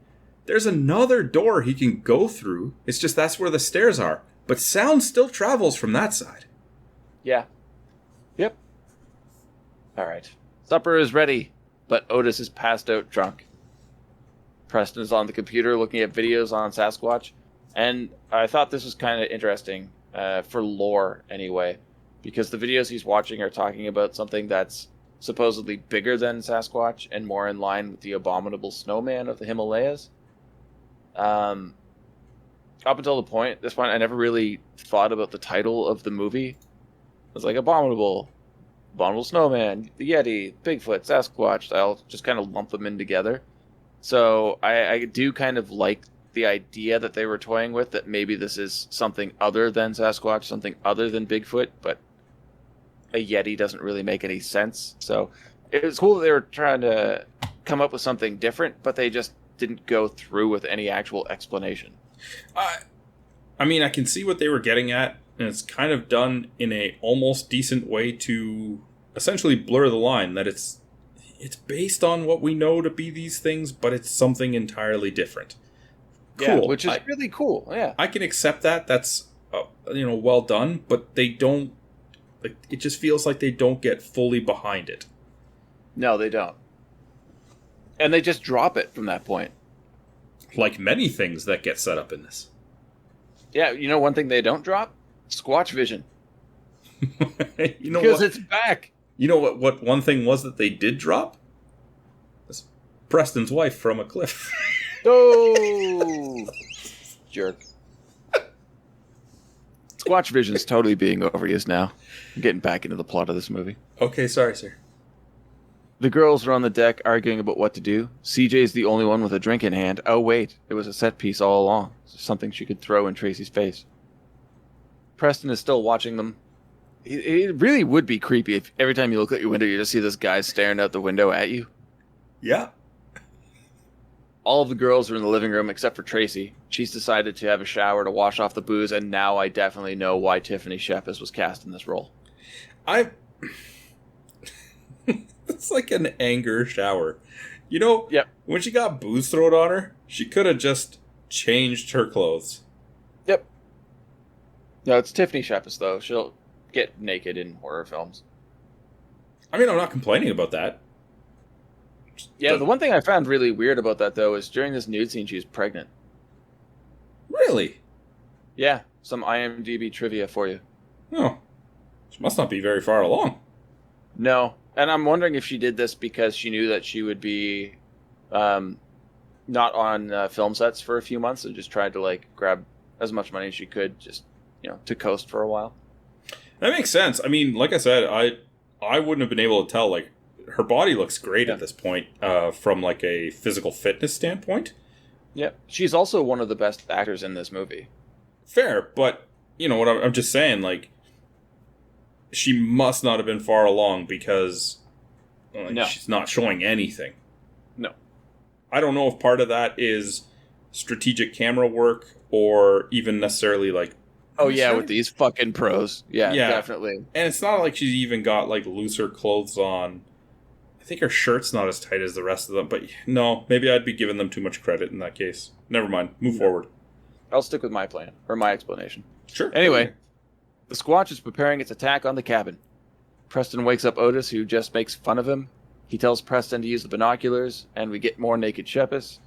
there's another door he can go through. It's just that's where the stairs are. But sound still travels from that side. Yeah. Yep. All right. Supper is ready, but Otis is passed out drunk. Preston is on the computer looking at videos on Sasquatch. And I thought this was kind of interesting, for lore anyway, because the videos he's watching are talking about something that's supposedly bigger than Sasquatch and more in line with the abominable snowman of the Himalayas. Up until this point, I never really thought about the title of the movie. It was like Abominable Snowman, the Yeti, Bigfoot, Sasquatch. I'll just kind of lump them in together. So I do kind of like the idea that they were toying with, that maybe this is something other than Sasquatch, something other than Bigfoot, but a Yeti doesn't really make any sense. So it was cool that they were trying to come up with something different, but they just didn't go through with any actual explanation. I mean, I can see what they were getting at, and it's kind of done in a almost decent way to essentially blur the line that it's based on what we know to be these things, but it's something entirely different. Cool. Yeah, which is really cool. Yeah, I can accept that. That's well done, but they don't. It just feels like they don't get fully behind it. No, they don't, and they just drop it from that point. Like many things that get set up in this. Yeah, one thing they don't drop? Squatch vision. Because it's back. You know what one thing was that they did drop? That's Preston's wife from a cliff. Oh, jerk. Squatch vision's totally being overused now. I'm getting back into the plot of this movie. Okay, sorry, sir. The girls are on the deck arguing about what to do. CJ's the only one with a drink in hand. Oh, wait, it was a set piece all along. Something she could throw in Tracy's face. Preston is still watching them. It really would be creepy if every time you look out your window, you just see this guy staring out the window at you. Yeah. All of the girls are in the living room except for Tracy. She's decided to have a shower to wash off the booze, and now I definitely know why Tiffany Shepis was cast in this role. It's like an anger shower. You know, yep. When she got booze thrown on her, she could have just changed her clothes. Yep. No, it's Tiffany Shepis, though. She'll get naked in horror films. I mean, I'm not complaining about that. Yeah, the one thing I found really weird about that, though, is during this nude scene, she was pregnant. Really? Yeah, some IMDb trivia for you. Oh. She must not be very far along. No. And I'm wondering if she did this because she knew that she would be not on film sets for a few months and just tried to, like, grab as much money as she could just, to coast for a while. That makes sense. I mean, like I said, I wouldn't have been able to tell, like, her body looks great at this point from, like, a physical fitness standpoint. Yep. She's also one of the best actors in this movie. Fair, but, what I'm just saying, like, she must not have been far along because she's not showing anything. No. I don't know if part of that is strategic camera work or even necessarily, like... Oh, yeah, with these fucking pros. Yeah, definitely. And it's not like she's even got, like, looser clothes on. I think her shirt's not as tight as the rest of them, but no, maybe I'd be giving them too much credit in that case. Never mind. Move forward. I'll stick with my plan, or my explanation. Sure. Anyway, the Squatch is preparing its attack on the cabin. Preston wakes up Otis, who just makes fun of him. He tells Preston to use the binoculars, and we get more naked Shepis.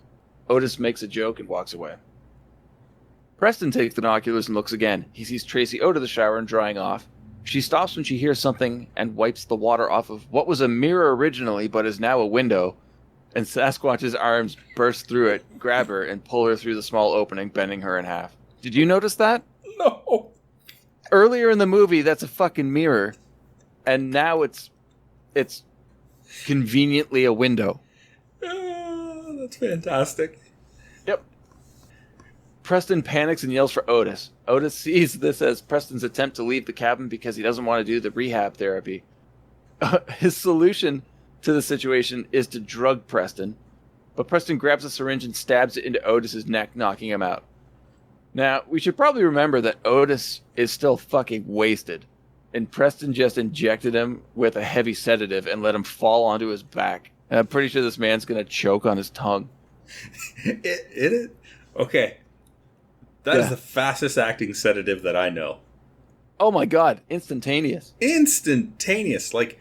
Otis makes a joke and walks away. Preston takes the binoculars and looks again. He sees Tracy out of the shower and drying off. She stops when she hears something and wipes the water off of what was a mirror originally but is now a window, and Sasquatch's arms burst through it, grab her, and pull her through the small opening, bending her in half. Did you notice that? No. Earlier in the movie, that's a fucking mirror, and now it's conveniently a window. That's fantastic. Yep. Preston panics and yells for Otis. Otis sees this as Preston's attempt to leave the cabin because he doesn't want to do the rehab therapy. His solution to the situation is to drug Preston, but Preston grabs a syringe and stabs it into Otis's neck, knocking him out. Now, we should probably remember that Otis is still fucking wasted, and Preston just injected him with a heavy sedative and let him fall onto his back. And I'm pretty sure this man's going to choke on his tongue. Okay. That is the fastest acting sedative that I know. Oh my god, instantaneous. Instantaneous. Like,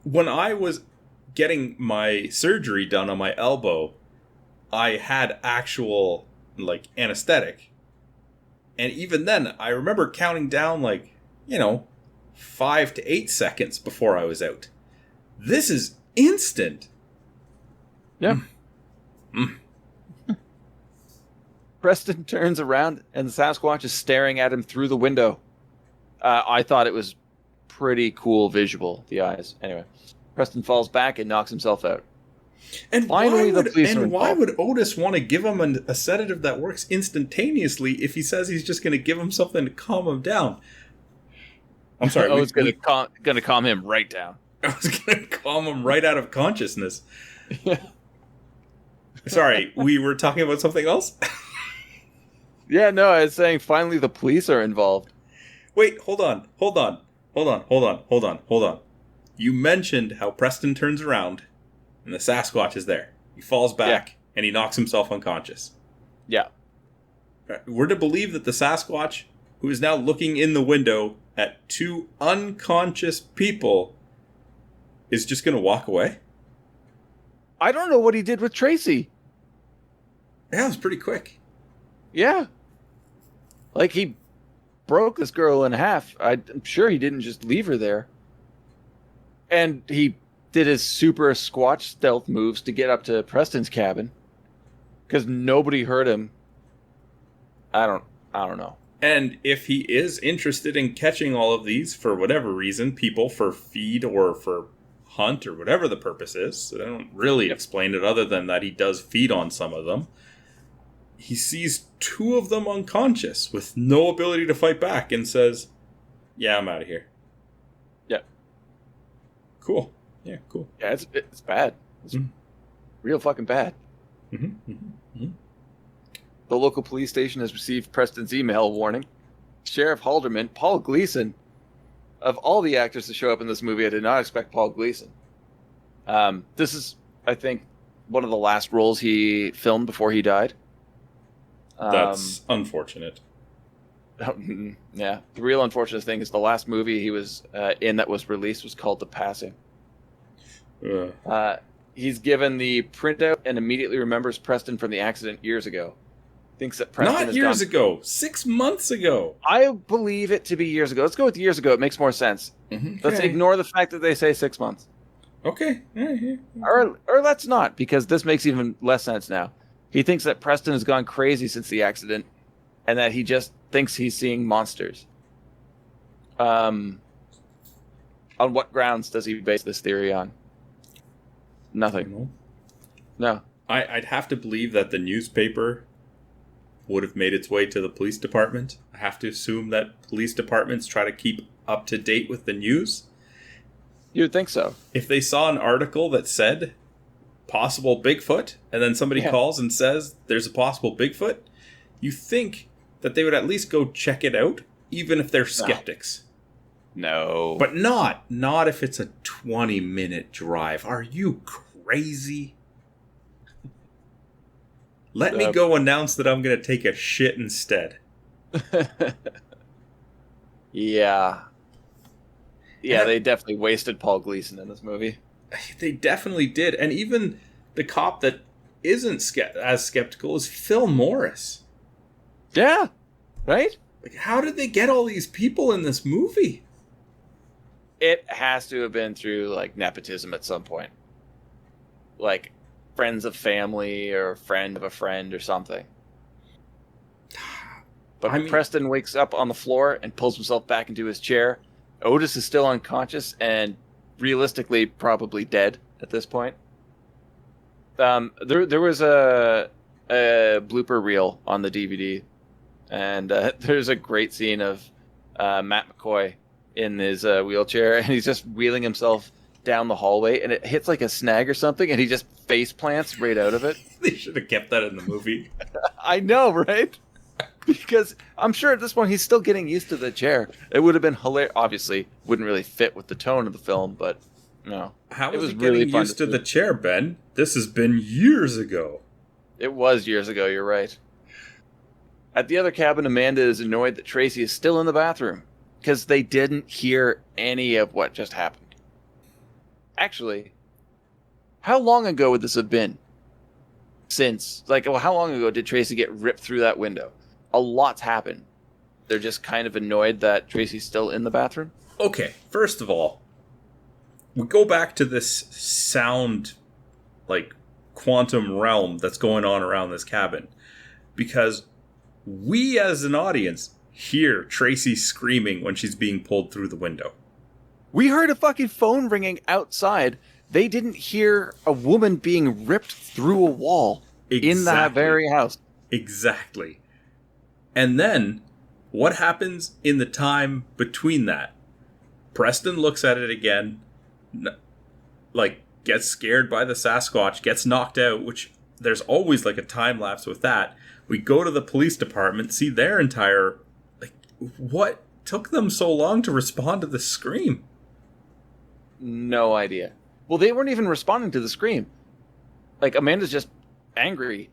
when I was getting my surgery done on my elbow, I had actual, like, anesthetic. And even then, I remember counting down, like, 5 to 8 seconds before I was out. This is instant. Yeah. Preston turns around and the Sasquatch is staring at him through the window. I thought it was pretty cool visual, the eyes. Anyway, Preston falls back and knocks himself out. And finally, why would Otis want to give him a sedative that works instantaneously if he says he's just going to give him something to calm him down? I'm sorry. It's going to calm him right down. I was going to calm him right out of consciousness. Sorry, we were talking about something else? Yeah, no, I was saying finally the police are involved. Wait, hold on. You mentioned how Preston turns around and the Sasquatch is there. He falls back and he knocks himself unconscious. Yeah. We're to believe that the Sasquatch, who is now looking in the window at 2 unconscious people, is just going to walk away? I don't know what he did with Tracy. Yeah, it was pretty quick. Yeah. Like, he broke this girl in half. I'm sure he didn't just leave her there. And he did his super Squatch stealth moves to get up to Preston's cabin. Because nobody heard him. I don't know. And if he is interested in catching all of these, for whatever reason, people for feed or for hunt or whatever the purpose is. So they don't really explain it other than that he does feed on some of them. He sees 2 of them unconscious with no ability to fight back and says, yeah, I'm out of here. Yeah. Cool. Yeah, cool. Yeah, it's bad. It's real fucking bad. Mm-hmm. The local police station has received Preston's email warning. Sheriff Halderman, Paul Gleason. Of all the actors to show up in this movie, I did not expect Paul Gleason. This is, I think, one of the last roles he filmed before he died. That's unfortunate. Yeah. The real unfortunate thing is the last movie he was in that was released was called The Passing. He's given the printout and immediately remembers Preston from the accident years ago. Thinks that Preston Not years ago. 6 months ago. I believe it to be years ago. Let's go with years ago. It makes more sense. Okay. Let's ignore the fact that they say 6 months. Okay. Yeah. Or let's not, because this makes even less sense now. He thinks that Preston has gone crazy since the accident and that he just thinks he's seeing monsters. On what grounds does he base this theory on? Nothing. No. I'd have to believe that the newspaper would have made its way to the police department. I have to assume that police departments try to keep up to date with the news. You'd think so. If they saw an article that said possible Bigfoot, and then somebody calls and says there's a possible Bigfoot, you think that they would at least go check it out, even if they're skeptics. No. But not if it's a 20-minute drive. Are you crazy? Let me go announce that I'm going to take a shit instead. Yeah. Yeah, they definitely wasted Paul Gleason in this movie. They definitely did. And even the cop that isn't as skeptical is Phil Morris. Yeah, right? Like, how did they get all these people in this movie? It has to have been through, like, nepotism at some point. Like, friends of family or friend of a friend or something. But Preston wakes up on the floor and pulls himself back into his chair. Otis is still unconscious and realistically probably dead at this point. There was a blooper reel on the DVD, and there's a great scene of Matt McCoy in his wheelchair, and he's just wheeling himself down the hallway, and it hits like a snag or something, and he just face plants right out of it. They should have kept that in the movie. I know, right? Because I'm sure at this point he's still getting used to the chair. It would have been hilarious. Obviously, wouldn't really fit with the tone of the film, but no. How was he getting used to the chair, Ben? This has been years ago. It was years ago, you're right. At the other cabin, Amanda is annoyed that Tracy is still in the bathroom because they didn't hear any of what just happened. Actually, how long ago would this have been? How long ago did Tracy get ripped through that window? A lot's happened. They're just kind of annoyed that Tracy's still in the bathroom? Okay, first of all, we go back to this sound, like, quantum realm that's going on around this cabin. Because we, as an audience, hear Tracy screaming when she's being pulled through the window. We heard a fucking phone ringing outside. They didn't hear a woman being ripped through a wall in that very house. Exactly. And then, what happens in the time between that? Preston looks at it again, like, gets scared by the Sasquatch, gets knocked out, which there's always, like, a time lapse with that. We go to the police department, see their entire, like, what took them so long to respond to the scream? No idea. Well, they weren't even responding to the scream. Like, Amanda's just angry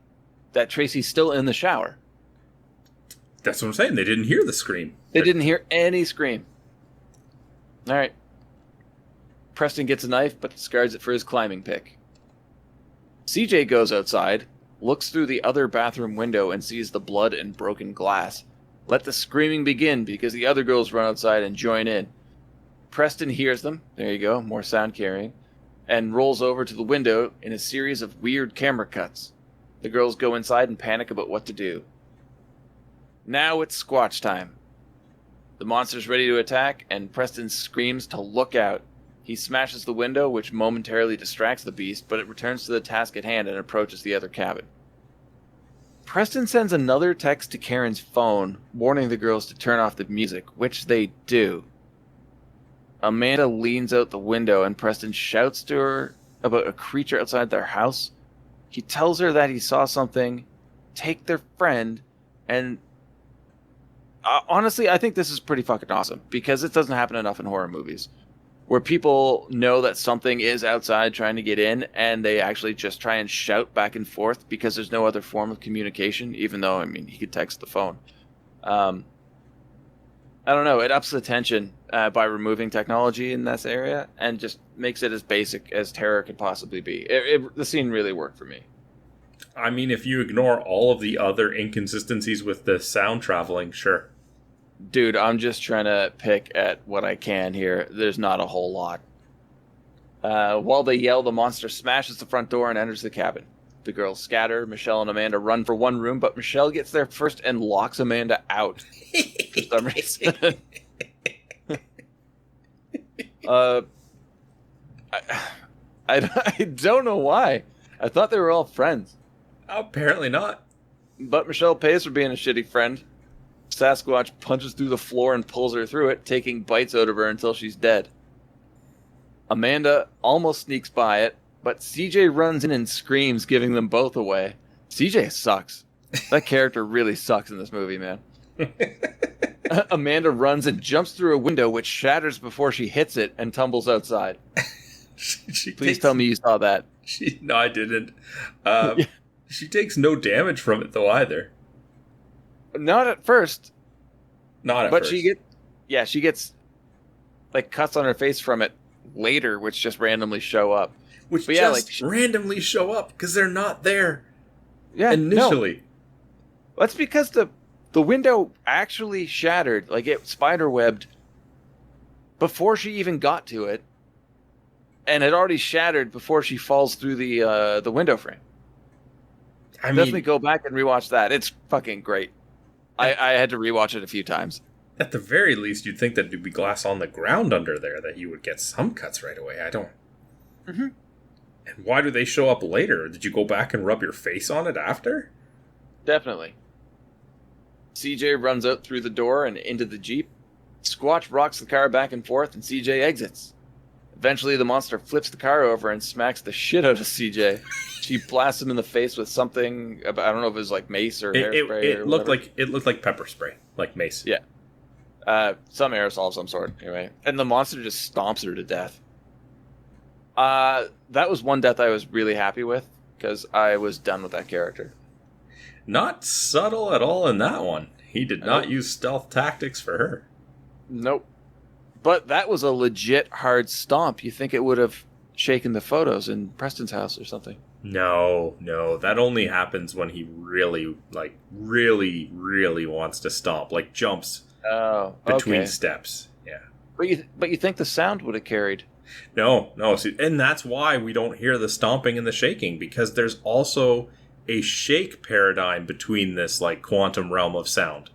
that Tracy's still in the shower. That's what I'm saying. They didn't hear the scream. They didn't hear any scream. All right. Preston gets a knife, but discards it for his climbing pick. CJ goes outside, looks through the other bathroom window, and sees the blood and broken glass. Let the screaming begin, because the other girls run outside and join in. Preston hears them. There you go, more sound carrying. And rolls over to the window in a series of weird camera cuts. The girls go inside and panic about what to do. Now it's Squatch time. The monster's ready to attack, and Preston screams to look out. He smashes the window, which momentarily distracts the beast, but it returns to the task at hand and approaches the other cabin. Preston sends another text to Karen's phone, warning the girls to turn off the music, which they do. Amanda leans out the window and Preston shouts to her about a creature outside their house. He tells her that he saw something take their friend, and honestly, I think this is pretty fucking awesome, because it doesn't happen enough in horror movies, where people know that something is outside trying to get in, and they actually just try and shout back and forth because there's no other form of communication, even though, I mean, he could text the phone. I don't know, it ups the tension by removing technology in this area and just makes it as basic as terror could possibly be. The scene really worked for me. I mean, if you ignore all of the other inconsistencies with the sound traveling, sure. Dude, I'm just trying to pick at what I can here. There's not a whole lot. While they yell, the monster smashes the front door and enters the cabin. The girls scatter. Michelle and Amanda run for one room, but Michelle gets there first and locks Amanda out for some reason. I don't know why. I thought they were all friends. Apparently not. But Michelle pays for being a shitty friend. Sasquatch punches through the floor and pulls her through it, taking bites out of her until she's dead. Amanda almost sneaks by it, but CJ runs in and screams, giving them both away. CJ sucks. That character really sucks in this movie, man. Amanda runs and jumps through a window, which shatters before she hits it and tumbles outside. Please tell me you saw that. No, I didn't. She takes no damage from it, though, either. Not at first. Not at first. But she gets like cuts on her face from it later, which just randomly show up. Randomly show up because they're not there. Yeah, initially. No. That's because the window actually shattered, like it spiderwebbed before she even got to it, and it already shattered before she falls through the window frame. Definitely go back and rewatch that. It's fucking great. I had to rewatch it a few times. At the very least, you'd think that there'd be glass on the ground under there, that you would get some cuts right away. I don't. Mm-hmm. And why do they show up later? Did you go back and rub your face on it after? Definitely. CJ runs out through the door and into the Jeep. Squatch rocks the car back and forth, and CJ exits. Eventually, the monster flips the car over and smacks the shit out of CJ. She blasts him in the face with something. I don't know if it was like mace or hairspray. It looked like pepper spray, like mace. Yeah. Some aerosol of some sort. Anyway, and the monster just stomps her to death. That was one death I was really happy with because I was done with that character. Not subtle at all in that one. He did not use stealth tactics for her. Nope. But that was a legit hard stomp. You think it would have shaken the photos in Preston's house or something? No. That only happens when he really wants to stomp. Like jumps between steps. Yeah. But you think the sound would have carried? No. See, and that's why we don't hear the stomping and the shaking, because there's also a shake paradigm between this like quantum realm of sound.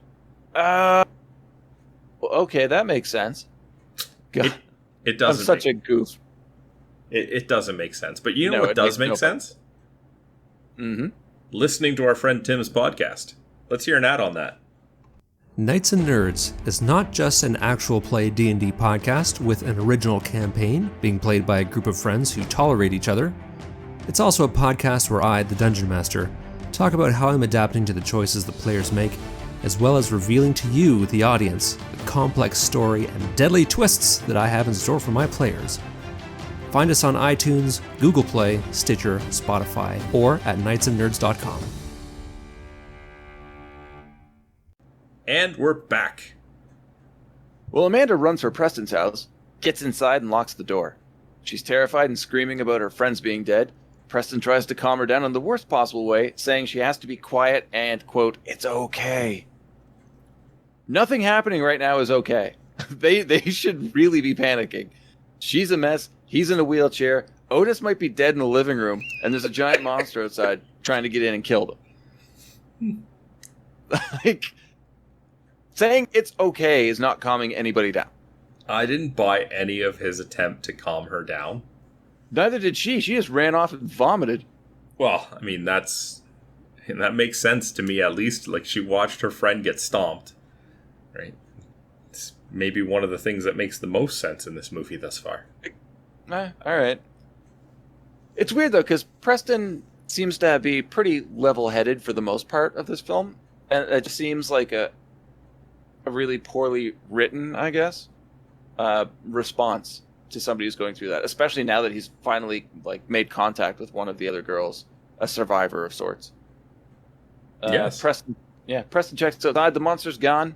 Okay, that makes sense. God, it doesn't. I'm such a goof. It doesn't make sense. But you know what does make sense? Mm-hmm. Listening to our friend Tim's podcast. Let's hear an ad on that. Knights and Nerds is not just an actual play D&D podcast with an original campaign being played by a group of friends who tolerate each other. It's also a podcast where I, the Dungeon Master, talk about how I'm adapting to the choices the players make, as well as revealing to you, the audience, the complex story and deadly twists that I have in store for my players. Find us on iTunes, Google Play, Stitcher, Spotify, or at knightsandnerds.com. And we're back. Well, Amanda runs for Preston's house, gets inside and locks the door. She's terrified and screaming about her friends being dead. Preston tries to calm her down in the worst possible way, saying she has to be quiet and, quote, it's okay. Nothing happening right now is okay. They should really be panicking. She's a mess. He's in a wheelchair. Otis might be dead in the living room, and there's a giant monster outside trying to get in and kill them. Like, saying it's okay is not calming anybody down. I didn't buy any of his attempt to calm her down. Neither did she. She just ran off and vomited. Well, I mean, that makes sense to me, at least. Like, she watched her friend get stomped, right? It's maybe one of the things that makes the most sense in this movie thus far. All right. It's weird, though, because Preston seems to be pretty level-headed for the most part of this film. And it just seems like a really poorly written, I guess, response to somebody who's going through that. Especially now that he's finally made contact with one of the other girls, a survivor of sorts. Yes. Preston checks outside. The monster's gone.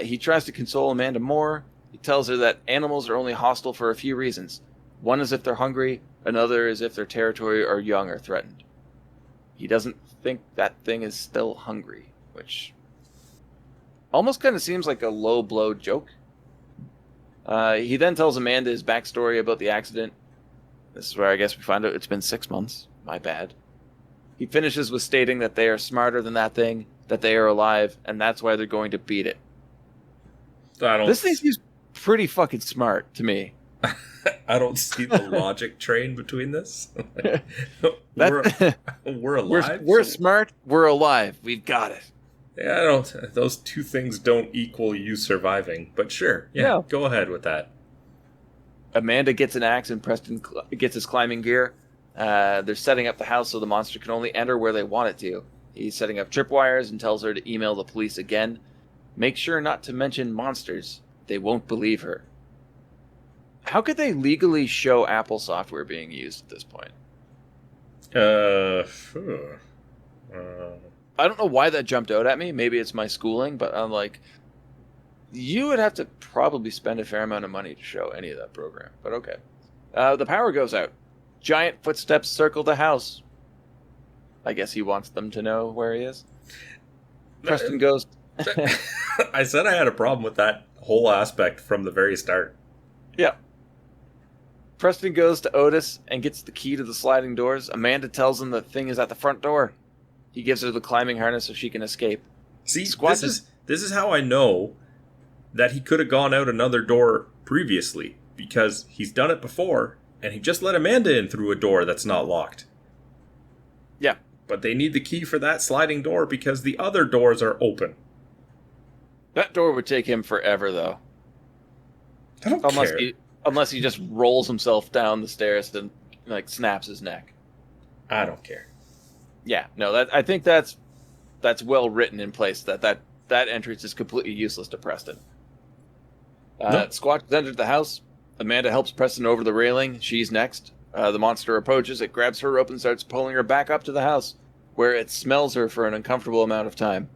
He tries to console Amanda more. He tells her that animals are only hostile for a few reasons. One is if they're hungry. Another is if their territory or young are threatened. He doesn't think that thing is still hungry, which almost kind of seems like a low-blow joke. He then tells Amanda his backstory about the accident. This is where I guess we find out it's been 6 months. My bad. He finishes with stating that they are smarter than that thing, that they are alive, and that's why they're going to beat it. This thing seems pretty fucking smart to me. I don't see the logic train between this. We're alive. We're smart. We're alive. We've got it. Yeah, those two things don't equal you surviving. But sure, yeah, go ahead with that. Amanda gets an axe and Preston gets his climbing gear. They're setting up the house so the monster can only enter where they want it to. He's setting up tripwires and tells her to email the police again. Make sure not to mention monsters. They won't believe her. How could they legally show Apple software being used at this point? I don't know why that jumped out at me. Maybe it's my schooling, but I'm like, you would have to probably spend a fair amount of money to show any of that program. But okay. The power goes out. Giant footsteps circle the house. I guess he wants them to know where he is. Preston goes... I said I had a problem with that whole aspect from the very start. Yeah. Preston goes to Otis and gets the key to the sliding doors. Amanda tells him the thing is at the front door. He gives her the climbing harness so she can escape. See, this is how I know that he could have gone out another door previously, because he's done it before, and he just let Amanda in through a door that's not locked. Yeah. But they need the key for that sliding door because the other doors are open. That door would take him forever, though. I don't care. Unless he just rolls himself down the stairs and snaps his neck. I don't care. Yeah, no, I think that's well written in place. That entrance is completely useless to Preston. Squatch has entered the house. Amanda helps Preston over the railing. She's next. The monster approaches. It grabs her rope and starts pulling her back up to the house, where it smells her for an uncomfortable amount of time.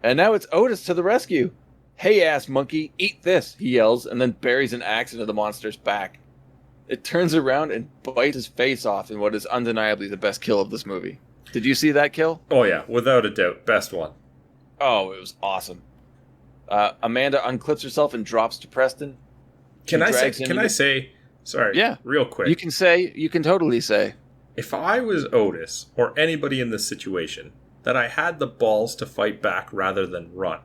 And now it's Otis to the rescue. Hey, ass monkey, eat this, he yells, and then buries an axe into the monster's back. It turns around and bites his face off in what is undeniably the best kill of this movie. Did you see that kill? Oh yeah, without a doubt, best one. Oh, it was awesome. Amanda unclips herself and drops to Preston. Can I say, sorry, yeah, real quick. You can totally say. If I was Otis, or anybody in this situation, that I had the balls to fight back rather than run,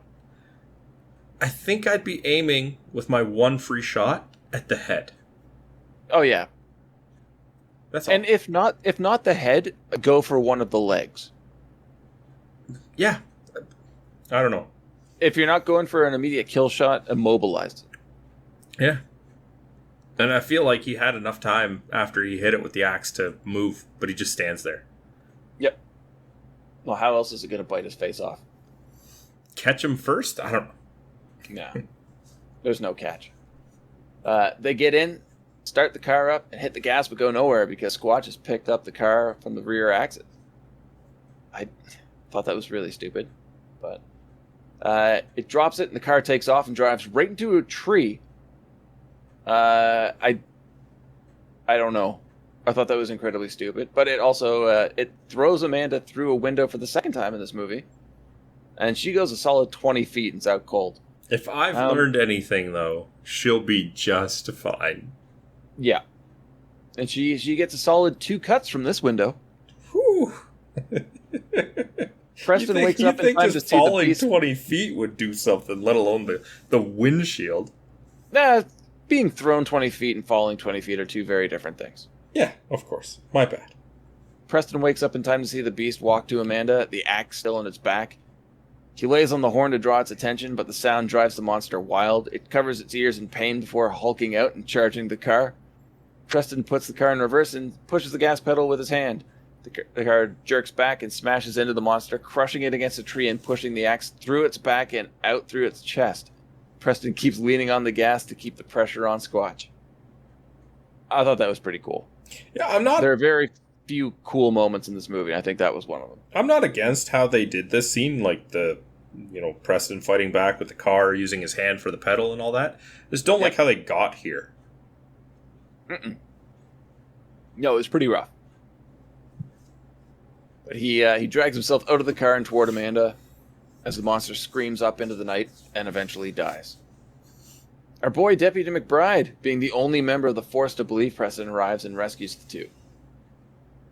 I think I'd be aiming with my one free shot at the head. Oh yeah. That's all. And if not the head, go for one of the legs. Yeah. I don't know. If you're not going for an immediate kill shot, immobilize it. Yeah. And I feel like he had enough time after he hit it with the axe to move, but he just stands there. Yep. Well, how else is it going to bite his face off? Catch him first? I don't know. No. There's no catch. They get in, start the car up, and hit the gas but go nowhere because Squatch has picked up the car from the rear axis. I thought that was really stupid. But it drops it and the car takes off and drives right into a tree. I don't know. I thought that was incredibly stupid. But it also it throws Amanda through a window for the second time in this movie. And she goes a solid 20 feet and it's out cold. If I've learned anything, though, she'll be just fine. Yeah. And she gets a solid 2 cuts from this window. Whew. Preston wakes up in time to see the falling beast. 20 feet would do something, let alone the windshield. Being thrown 20 feet and falling 20 feet are two very different things. Yeah, of course. My bad. Preston wakes up in time to see the beast walk to Amanda, the axe still in its back. He lays on the horn to draw its attention, but the sound drives the monster wild. It covers its ears in pain before hulking out and charging the car. Preston puts the car in reverse and pushes the gas pedal with his hand. The car jerks back and smashes into the monster, crushing it against a tree and pushing the axe through its back and out through its chest. Preston keeps leaning on the gas to keep the pressure on Squatch. I thought that was pretty cool. Yeah, There are very few cool moments in this movie. I think that was one of them. I'm not against how they did this scene, like Preston fighting back with the car, using his hand for the pedal and all that. Just don't like how they got here. No, it was pretty rough. But he drags himself out of the car and toward Amanda as the monster screams up into the night and eventually dies. Our boy Deputy McBride, being the only member of the force to believe Preston, arrives and rescues the two.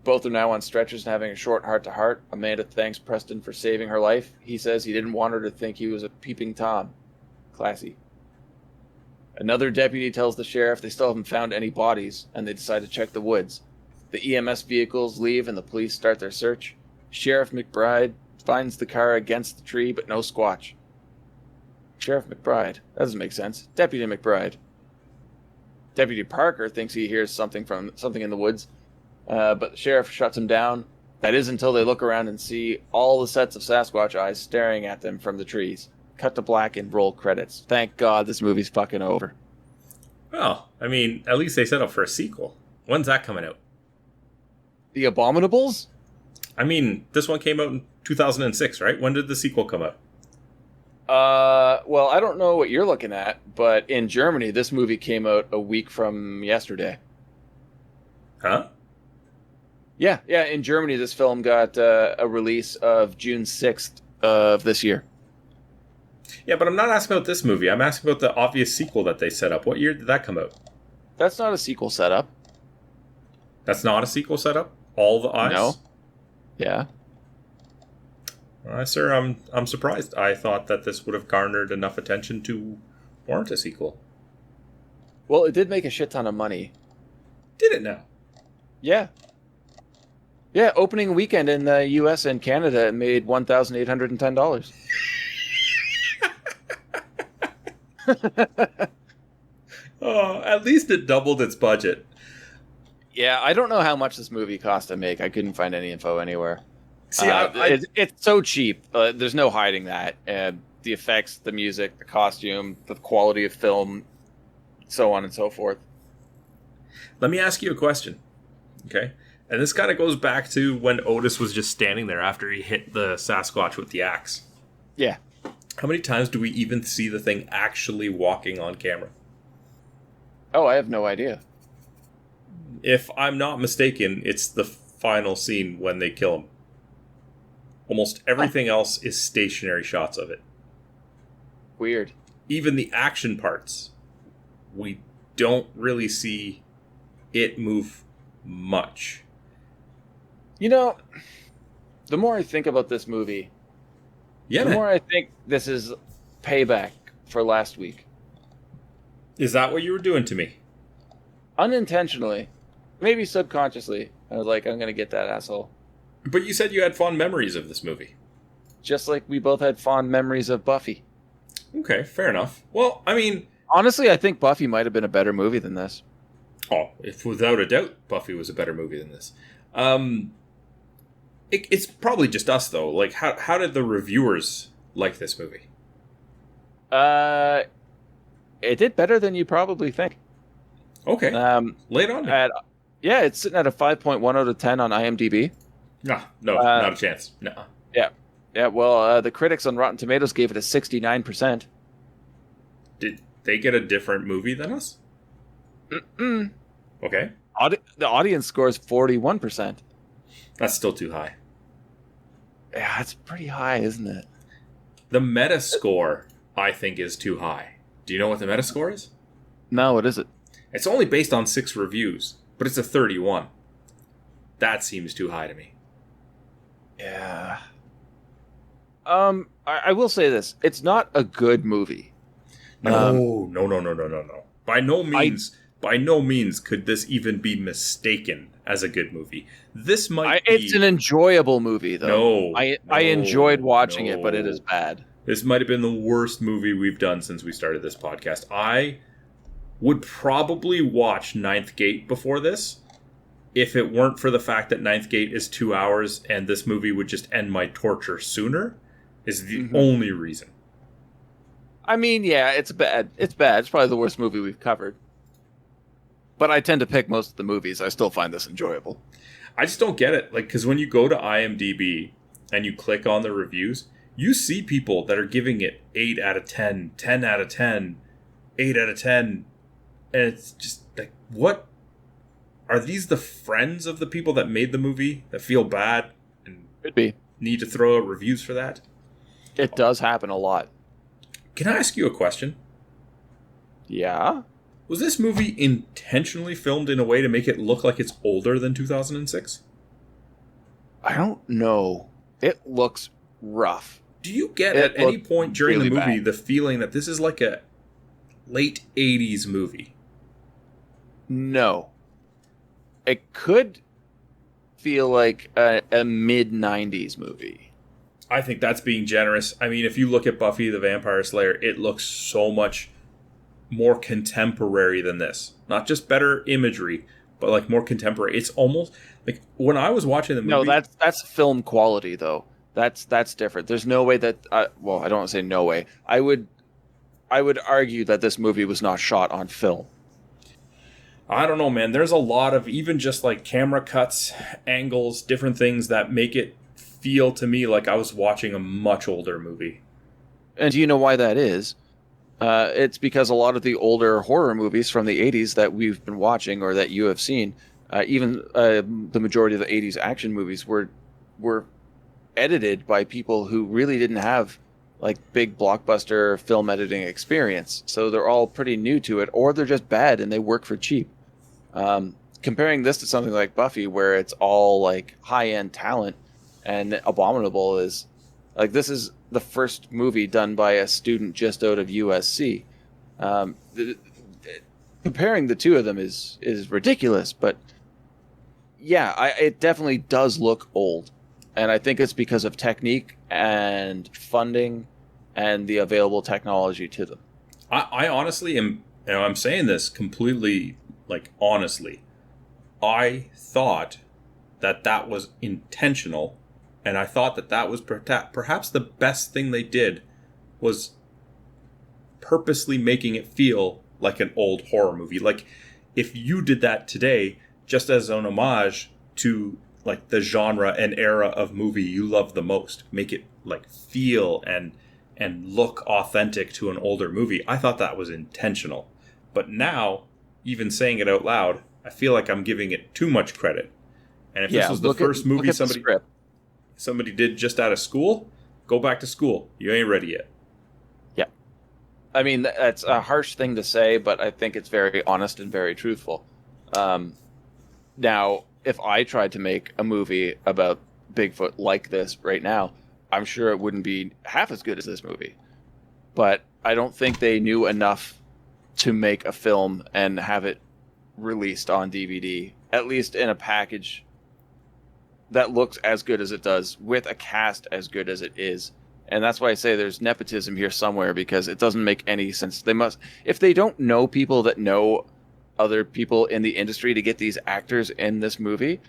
Both are now on stretchers and having a short heart-to-heart. Amanda thanks Preston for saving her life. He says he didn't want her to think he was a peeping Tom. Classy. Another deputy tells the sheriff they still haven't found any bodies, and they decide to check the woods. The EMS vehicles leave and the police start their search. Sheriff McBride finds the car against the tree, but no Squatch. Sheriff McBride. That doesn't make sense. Deputy McBride. Deputy Parker thinks he hears something in the woods, but the sheriff shuts him down. That is until they look around and see all the sets of Sasquatch eyes staring at them from the trees. Cut to black and roll credits. Thank God this movie's fucking over. Well, I mean, at least they set up for a sequel. When's that coming out? The Abominables? I mean, this one came out in 2006, right? When did the sequel come out? Well, I don't know what you're looking at, but in Germany, this movie came out a week from yesterday. Huh? Yeah, in Germany, this film got a release of June 6th of this year. Yeah, but I'm not asking about this movie. I'm asking about the obvious sequel that they set up. What year did that come out? That's not a sequel setup. That's not a sequel setup? All the Eyes? No. Yeah. Sir, I'm surprised. I thought that this would have garnered enough attention to warrant a sequel. Well, it did make a shit ton of money. Did it now? Yeah. Yeah, opening weekend in the U.S. and Canada, it made $1,810. Oh, at least it doubled its budget. Yeah, I don't know how much this movie cost to make. I couldn't find any info anywhere. See, it's so cheap. There's no hiding that. The effects, the music, the costume, the quality of film, so on and so forth. Let me ask you a question, okay? And this kind of goes back to when Otis was just standing there after he hit the Sasquatch with the axe. Yeah. How many times do we even see the thing actually walking on camera? Oh, I have no idea. If I'm not mistaken, it's the final scene when they kill him. Almost everything else is stationary shots of it. Weird. Even the action parts, we don't really see it move much. You know, the more I think about this movie, the more I think this is payback for last week. Is that what you were doing to me? Unintentionally. Maybe subconsciously. I was like, I'm going to get that asshole. But you said you had fond memories of this movie. Just like we both had fond memories of Buffy. Okay, fair enough. Well, I mean... honestly, I think Buffy might have been a better movie than this. Oh, if without a doubt, Buffy was a better movie than this. It's probably just us, though. Like, how did the reviewers like this movie? It did better than you probably think. Okay. Lay it on me. Yeah, it's sitting at a 5.1 out of 10 on IMDb. No, not a chance. No. Yeah, well, the critics on Rotten Tomatoes gave it a 69%. Did they get a different movie than us? Mm-mm. Okay. The audience scores 41%. That's still too high. Yeah, it's pretty high, isn't it? The Metascore, I think, is too high. Do you know what the Metascore is? No, what is it? It's only based on 6 reviews, but it's a 31. That seems too high to me. Yeah. I will say this. It's not a good movie. No. By no means could this even be mistaken as a good movie. This might be... It's an enjoyable movie, though. I enjoyed watching it, but it is bad. This might have been the worst movie we've done since we started this podcast. I would probably watch Ninth Gate before this if it weren't for the fact that Ninth Gate is 2 hours and this movie would just end my torture sooner is the only reason. I mean, yeah, it's bad. It's bad. It's probably the worst movie we've covered. But I tend to pick most of the movies. I still find this enjoyable. I just don't get it. Like, because when you go to IMDb and you click on the reviews, you see people that are giving it 8 out of 10, 10 out of 10, 8 out of 10. And it's just like, what? Are these the friends of the people that made the movie that feel bad and could be need to throw out reviews for that? It does happen a lot. Can I ask you a question? Yeah? Was this movie intentionally filmed in a way to make it look like it's older than 2006? I don't know. It looks rough. Do you get at any point during really the movie bad. the feeling that this is like a late 80s movie? No. It could feel like a mid-90s movie. I think that's being generous. I mean, if you look at Buffy the Vampire Slayer, it looks so much more contemporary than this. Not just better imagery, but like more contemporary. It's almost like when I was watching the movie... No, that's film quality, though. That's different. There's no way that... well, I don't want to say no way. I would argue that this movie was not shot on film. I don't know, man. There's a lot of even just like camera cuts, angles, different things that make it feel to me like I was watching a much older movie. And do you know why that is? It's because a lot of the older horror movies from the 80s that we've been watching or that you have seen, even the majority of the 80s action movies were edited by people who really didn't have like big blockbuster film editing experience. So they're all pretty new to it, or they're just bad and they work for cheap. Comparing this to something like Buffy, where it's all like high-end talent, and Abominable is like, this is the first movie done by a student just out of USC. Comparing the two of them is ridiculous, but yeah, it definitely does look old. And I think it's because of technique and funding and the available technology to them. I honestly am, I'm saying this completely, like, honestly. I thought that was intentional, and I thought that was perhaps the best thing they did was purposely making it feel like an old horror movie. Like, if you did that today, just as an homage to like the genre and era of movie you love the most, make it like feel and look authentic to an older movie. I thought that was intentional. But now, even saying it out loud, I feel like I'm giving it too much credit. And if this was the first movie somebody did just out of school, go back to school. You ain't ready yet. Yeah. I mean, that's a harsh thing to say, but I think it's very honest and very truthful. Now, if I tried to make a movie about Bigfoot like this right now, I'm sure it wouldn't be half as good as this movie. But I don't think they knew enough to make a film and have it released on DVD, at least in a package that looks as good as it does, with a cast as good as it is. And that's why I say there's nepotism here somewhere, because it doesn't make any sense. They must, if they don't know people that know other people in the industry to get these actors in this movie,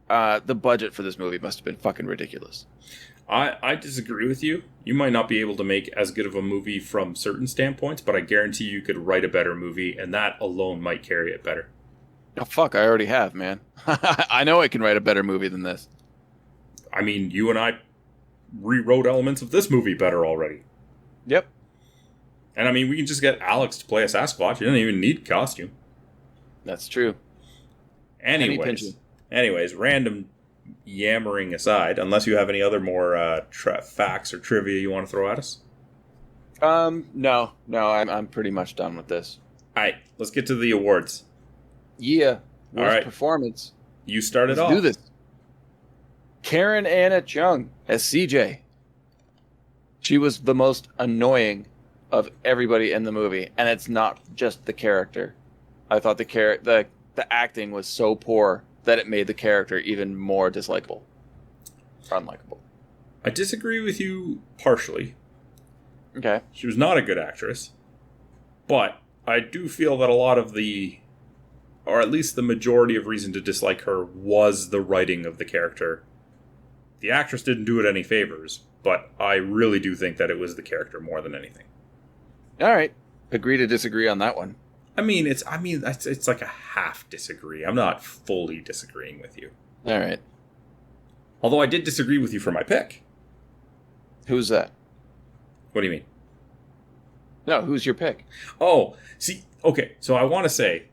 the budget for this movie must have been fucking ridiculous. I disagree with you. You might not be able to make as good of a movie from certain standpoints, but I guarantee you could write a better movie, and that alone might carry it better. Oh, fuck, I already have, man. I know I can write a better movie than this. I mean, you and I rewrote elements of this movie better already. Yep. And I mean, we can just get Alex to play a Sasquatch. You don't even need costume. That's true. Anyways, random yammering aside, unless you have any other more facts or trivia you want to throw at us? No, I'm pretty much done with this. All right, let's get to the awards. Yeah. All right. Performance. You started off. Let's do this. Karen Anna Chung as CJ. She was the most annoying of everybody in the movie, and it's not just the character. I thought the acting was so poor that it made the character even more dislikable. Unlikable. I disagree with you partially. Okay. She was not a good actress, but I do feel that a lot of or at least the majority of reason to dislike her was the writing of the character. The actress didn't do it any favors, but I really do think that it was the character more than anything. All right. Agree to disagree on that one. It's like a half disagree. I'm not fully disagreeing with you. All right. Although I did disagree with you for my pick. Who's that? What do you mean? No, who's your pick? Oh, see, okay, so I want to say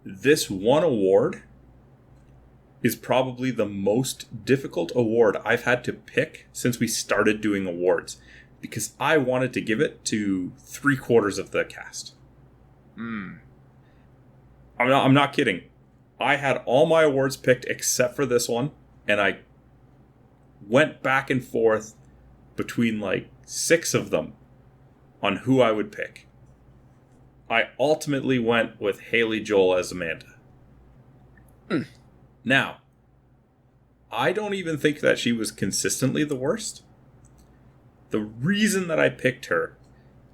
this one award is probably the most difficult award I've had to pick since we started doing awards, because I wanted to give it to 3/4 of the cast. I'm not kidding. I had all my awards picked except for this one, and I went back and forth between like 6 of them on who I would pick. I ultimately went with Haley Joel as Amanda. Now, I don't even think that she was consistently the worst. The reason that I picked her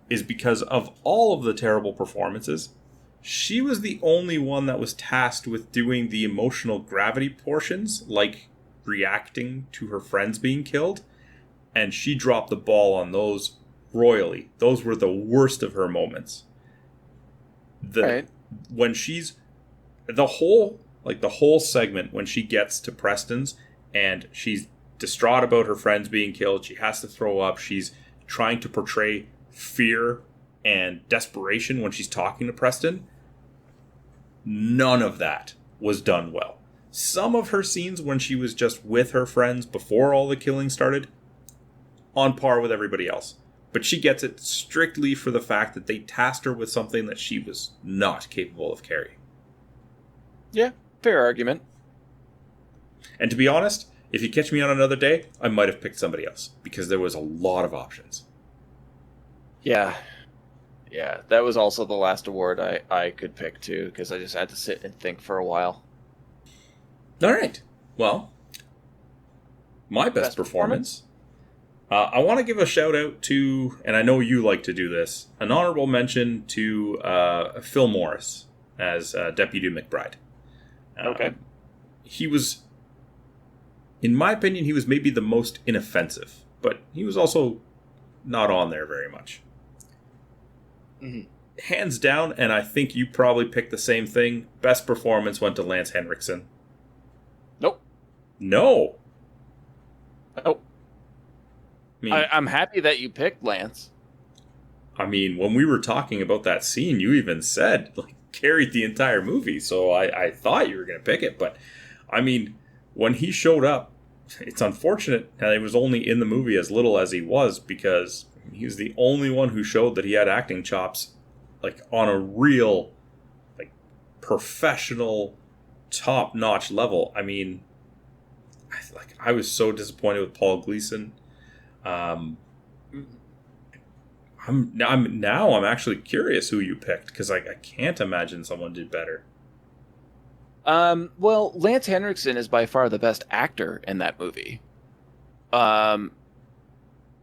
is because of all of the terrible performances, she was the only one that was tasked with doing the emotional gravity portions, like reacting to her friends being killed, and she dropped the ball on those royally. Those were the worst of her moments. When she's the whole segment when she gets to Preston's and she's distraught about her friends being killed, she has to throw up, she's trying to portray fear and desperation when she's talking to Preston. None of that was done well. Some of her scenes when she was just with her friends before all the killing started, on par with everybody else. But she gets it strictly for the fact that they tasked her with something that she was not capable of carrying. Yeah, fair argument. And to be honest, if you catch me on another day, I might have picked somebody else, because there was a lot of options. Yeah, that was also the last award I could pick too, because I just had to sit and think for a while. All right. Well, my best performance. I want to give a shout out to, and I know you like to do this, an honorable mention to Phil Morris as Deputy McBride. Okay. He was, in my opinion, he was maybe the most inoffensive, but he was also not on there very much. Mm-hmm. Hands down, and I think you probably picked the same thing, best performance went to Lance Henriksen. Nope. No. Nope. I'm happy that you picked Lance. I mean, when we were talking about that scene, you even said, carried the entire movie, so I thought you were going to pick it, but, I mean, when he showed up, it's unfortunate that he was only in the movie as little as he was, because he was the only one who showed that he had acting chops, on a real, professional, top-notch level. I mean, I was so disappointed with Paul Gleason. I'm actually curious who you picked, because I can't imagine someone did better. Well, Lance Henriksen is by far the best actor in that movie. I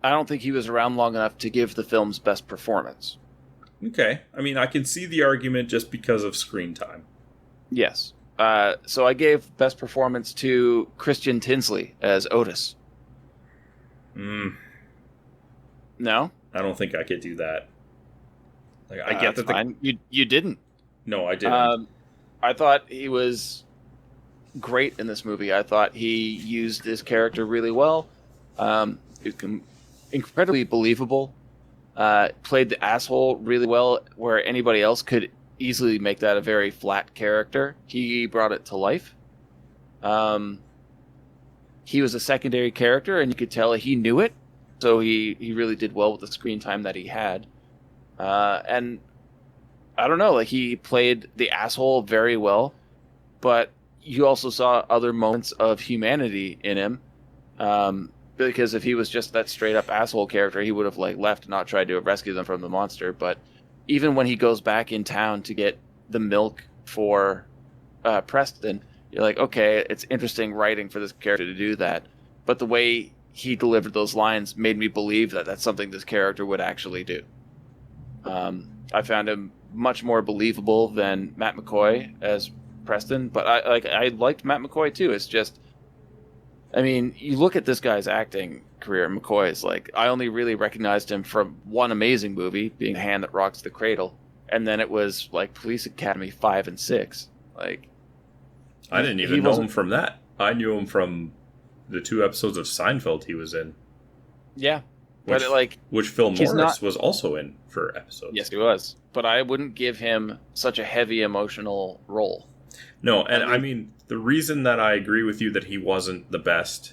don't think he was around long enough to give the film's best performance. Okay. I mean, I can see the argument just because of screen time. Yes. So I gave best performance to Christien Tinsley as Otis. No? I don't think I could do that. I get that. Fine. You didn't. No, I didn't. I thought he was great in this movie. I thought he used his character really well. Incredibly believable. Played the asshole really well, where anybody else could easily make that a very flat character. He brought it to life. He was a secondary character, and you could tell he knew it. So he really did well with the screen time that he had. And I don't know, he played the asshole very well, but you also saw other moments of humanity in him. Because if he was just that straight up asshole character, he would have like left and not tried to rescue them from the monster. But even when he goes back in town to get the milk for Preston, you're like, okay, it's interesting writing for this character to do that. But the way he delivered those lines made me believe that that's something this character would actually do. I found him much more believable than Matt McCoy as Preston, but I liked Matt McCoy too. It's just, I mean, you look at this guy's acting career, McCoy's like, I only really recognized him from one amazing movie, being The Hand That Rocks the Cradle, and then it was like Police Academy 5 and 6. Like, I didn't even know him from that. I knew him from the 2 episodes of Seinfeld he was in. Yeah. Which Phil Morris was also in for episodes. Yes, he was. But I wouldn't give him such a heavy emotional role. No, and I mean, the reason that I agree with you that he wasn't the best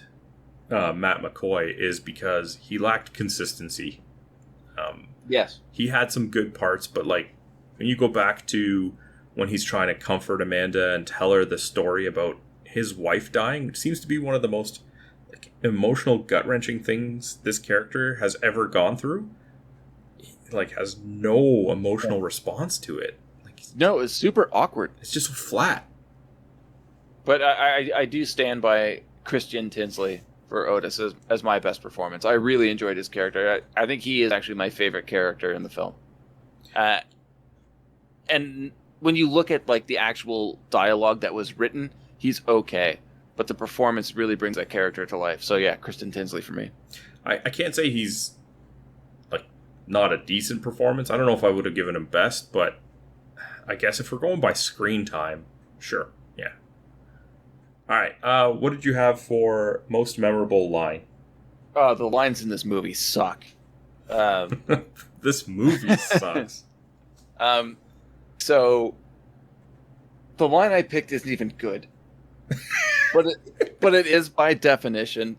Matt McCoy is because he lacked consistency. Yes. He had some good parts, but like, when you go back to when he's trying to comfort Amanda and tell her the story about his wife dying, which seems to be one of the most emotional, gut-wrenching things this character has ever gone through, he, like, has no emotional response to it. Like, no, it's super awkward. It's just flat. But I do stand by Christien Tinsley for Otis as my best performance. I really enjoyed his character. I think he is actually my favorite character in the film. And when you look at like the actual dialogue that was written, he's okay. But the performance really brings that character to life. So yeah, Christien Tinsley for me. I can't say he's like not a decent performance. I don't know if I would have given him best, but I guess if we're going by screen time, sure. Yeah. All right. What did you have for most memorable line? The lines in this movie suck. This movie sucks. So the line I picked isn't even good. But it is by definition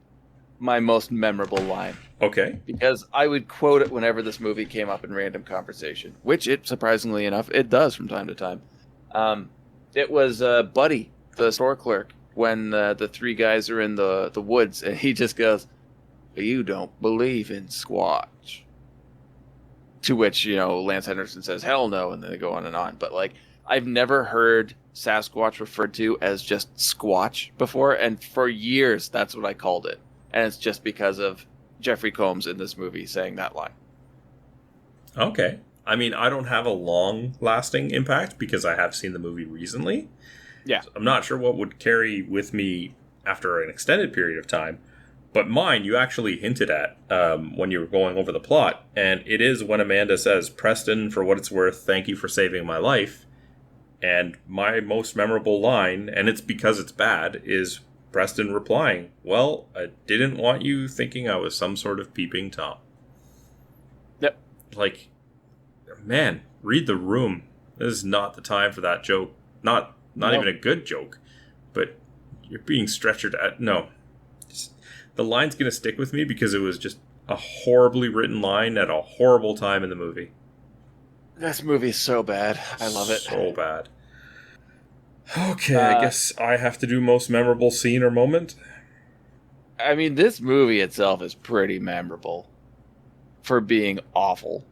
my most memorable line. Okay. Because I would quote it whenever this movie came up in random conversation, which it surprisingly enough it does from time to time. It was Buddy, the store clerk, when the 3 guys are in the woods, and he just goes, "You don't believe in Squatch." To which, Lance Henderson says, "Hell no," and then they go on and on. But like, I've never heard Sasquatch referred to as just Squatch before, and for years that's what I called it. And it's just because of Jeffrey Combs in this movie saying that line. Okay. I mean, I don't have a long-lasting impact because I have seen the movie recently. Yeah. So I'm not sure what would carry with me after an extended period of time. But mine, you actually hinted at when you were going over the plot. And it is when Amanda says, "Preston, for what it's worth, thank you for saving my life." And my most memorable line, and it's because it's bad, is Preston replying, "Well, I didn't want you thinking I was some sort of peeping Tom." Yep. Like, man, read the room. This is not the time for that joke. Not even a good joke. But you're being stretchered at... No. The line's going to stick with me because it was just a horribly written line at a horrible time in the movie. This movie is so bad. I love it. So bad. Okay, I guess I have to do most memorable scene or moment. I mean, this movie itself is pretty memorable for being awful.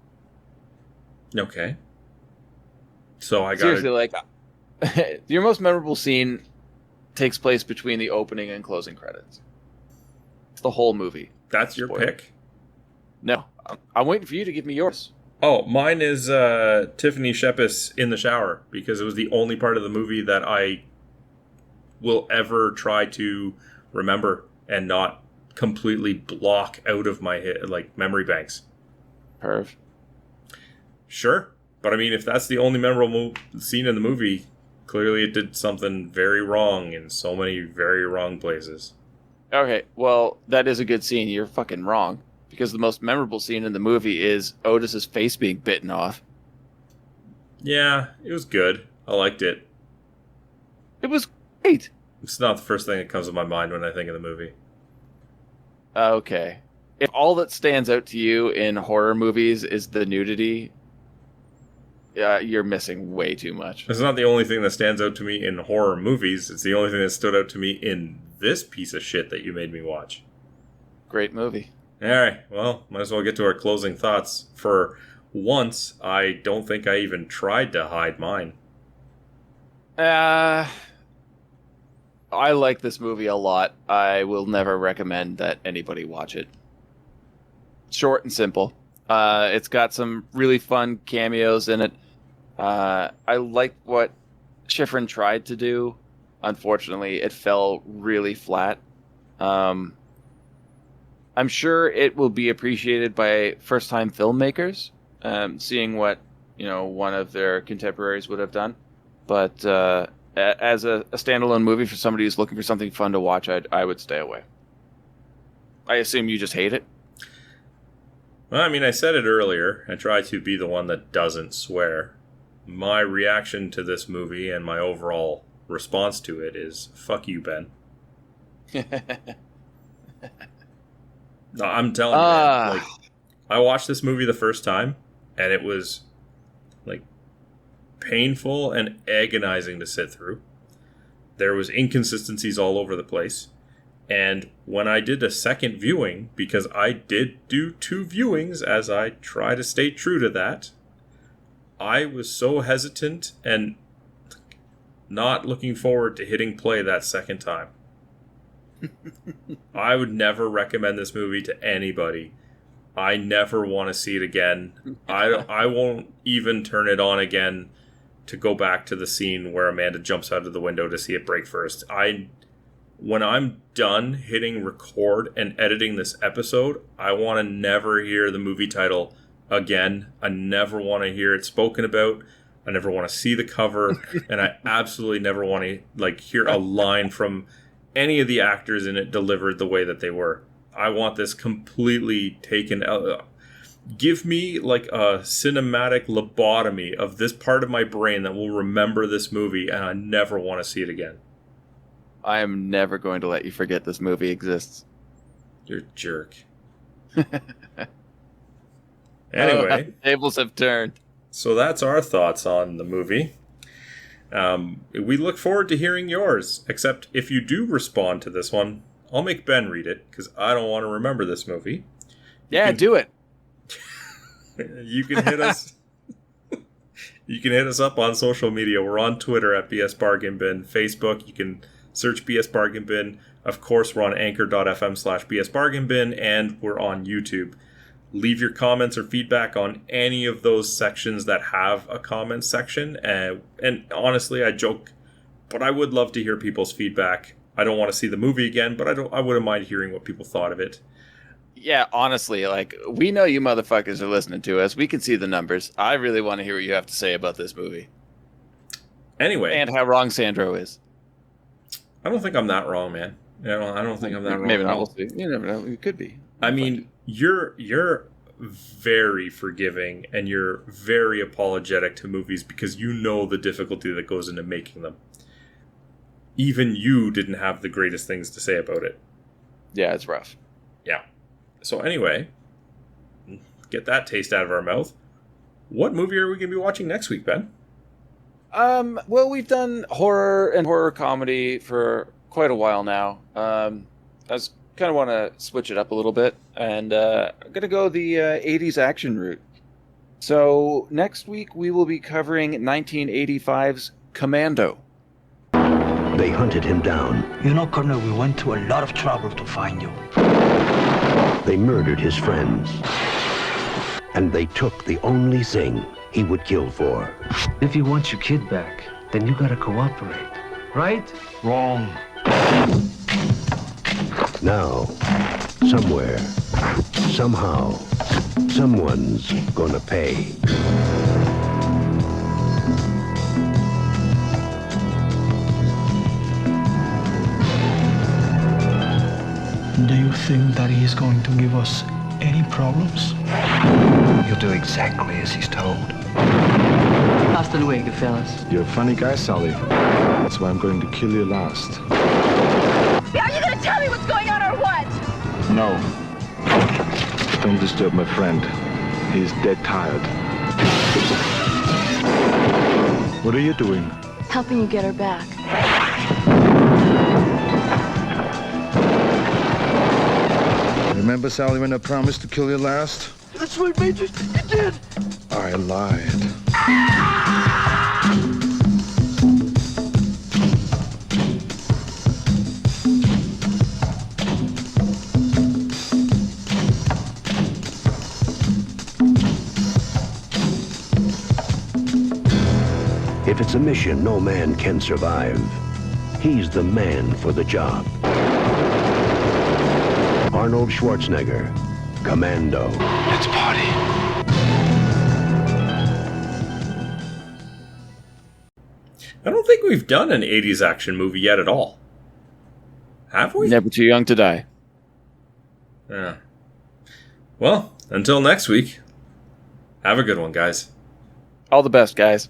Okay. So I got seriously, like, your most memorable scene takes place between the opening and closing credits. It's the whole movie. That's your pick? No, I'm waiting for you to give me yours. Oh, mine is Tiffany Shepis in the shower, because it was the only part of the movie that I will ever try to remember and not completely block out of my head, like memory banks. Perv. Sure, but I mean, if that's the only memorable scene in the movie, clearly it did something very wrong in so many very wrong places. Okay, well, that is a good scene. You're fucking wrong. Because the most memorable scene in the movie is Otis's face being bitten off. Yeah, it was good. I liked it. It was great. It's not the first thing that comes to my mind when I think of the movie. Okay. If all that stands out to you in horror movies is the nudity, you're missing way too much. It's not the only thing that stands out to me in horror movies. It's the only thing that stood out to me in this piece of shit that you made me watch. Great movie. All right, well, might as well get to our closing thoughts. For once, I don't think I even tried to hide mine. I like this movie a lot. I will never recommend that anybody watch it. Short and simple. It's got some really fun cameos in it. I like what Schifrin tried to do. Unfortunately, it fell really flat. I'm sure it will be appreciated by first-time filmmakers, seeing what one of their contemporaries would have done. But as a standalone movie for somebody who's looking for something fun to watch, I would stay away. I assume you just hate it? Well, I mean, I said it earlier. I try to be the one that doesn't swear. My reaction to this movie and my overall response to it is, fuck you, Ben. No, I'm telling you, man, like, I watched this movie the first time, and it was, like, painful and agonizing to sit through. There was inconsistencies all over the place. And when I did a second viewing, because I did do 2 viewings as I try to stay true to that, I was so hesitant and not looking forward to hitting play that second time. I would never recommend this movie to anybody. I never want to see it again. I won't even turn it on again to go back to the scene where Amanda jumps out of the window to see it break first. When I'm done hitting record and editing this episode, I want to never hear the movie title again. I never want to hear it spoken about. I never want to see the cover, and I absolutely never want to hear a line from any of the actors in it delivered the way that they were. I want this completely taken out. Give me like a cinematic lobotomy of this part of my brain that will remember this movie, and I never want to see it again. I am never going to let you forget this movie exists. You're a jerk. Anyway. Tables have turned. So that's our thoughts on the movie. We look forward to hearing yours, except if you do respond to this one, I'll make Ben read it, because I don't want to remember this movie. Do it. You can hit us. You can hit us up on social media. We're on Twitter at BS Bargain Bin. Facebook, you can search BS Bargain Bin. Of course, we're on anchor.fm/BS Bargain Bin, and we're on YouTube. Leave your comments or feedback on any of those sections that have a comment section. And honestly, I joke, but I would love to hear people's feedback. I don't want to see the movie again, but I wouldn't mind hearing what people thought of it. Yeah, honestly, we know you motherfuckers are listening to us. We can see the numbers. I really want to hear what you have to say about this movie. Anyway. And how wrong Sandro is. I don't think I'm that wrong, man. I don't think I'm that wrong. Maybe not. We'll see. You never know. You could be. I mean, you're very forgiving and you're very apologetic to movies because you know the difficulty that goes into making them. Even you didn't have the greatest things to say about it. Yeah, it's rough. Yeah. So anyway, get that taste out of our mouth. What movie are we going to be watching next week, Ben? Well, we've done horror and horror comedy for quite a while now. I was kind of want to switch it up a little bit, and I'm going to go the 80s action route. So next week we will be covering 1985's Commando. They hunted him down. You know, Colonel, we went to a lot of trouble to find you. They murdered his friends. And they took the only thing he would kill for. If you want your kid back, then you gotta cooperate. Right? Wrong. Now, somewhere, somehow, someone's gonna pay. Do you think that he's going to give us any problems? You'll do exactly as he's told. Hasta luego, fellas. You're a funny guy, Sully. That's why I'm going to kill you last. Are you gonna tell me what's going on or what? No. Don't disturb my friend. He's dead tired. What are you doing? Helping you get her back. Remember, Sally, when I promised to kill you last? That's what made you did. I lied. If it's a mission no man can survive, he's the man for the job. Arnold Schwarzenegger, Commando. Let's party. I don't think we've done an 80s action movie yet at all. Have we? Never Too Young to Die. Yeah. Well, until next week, have a good one, guys. All the best, guys.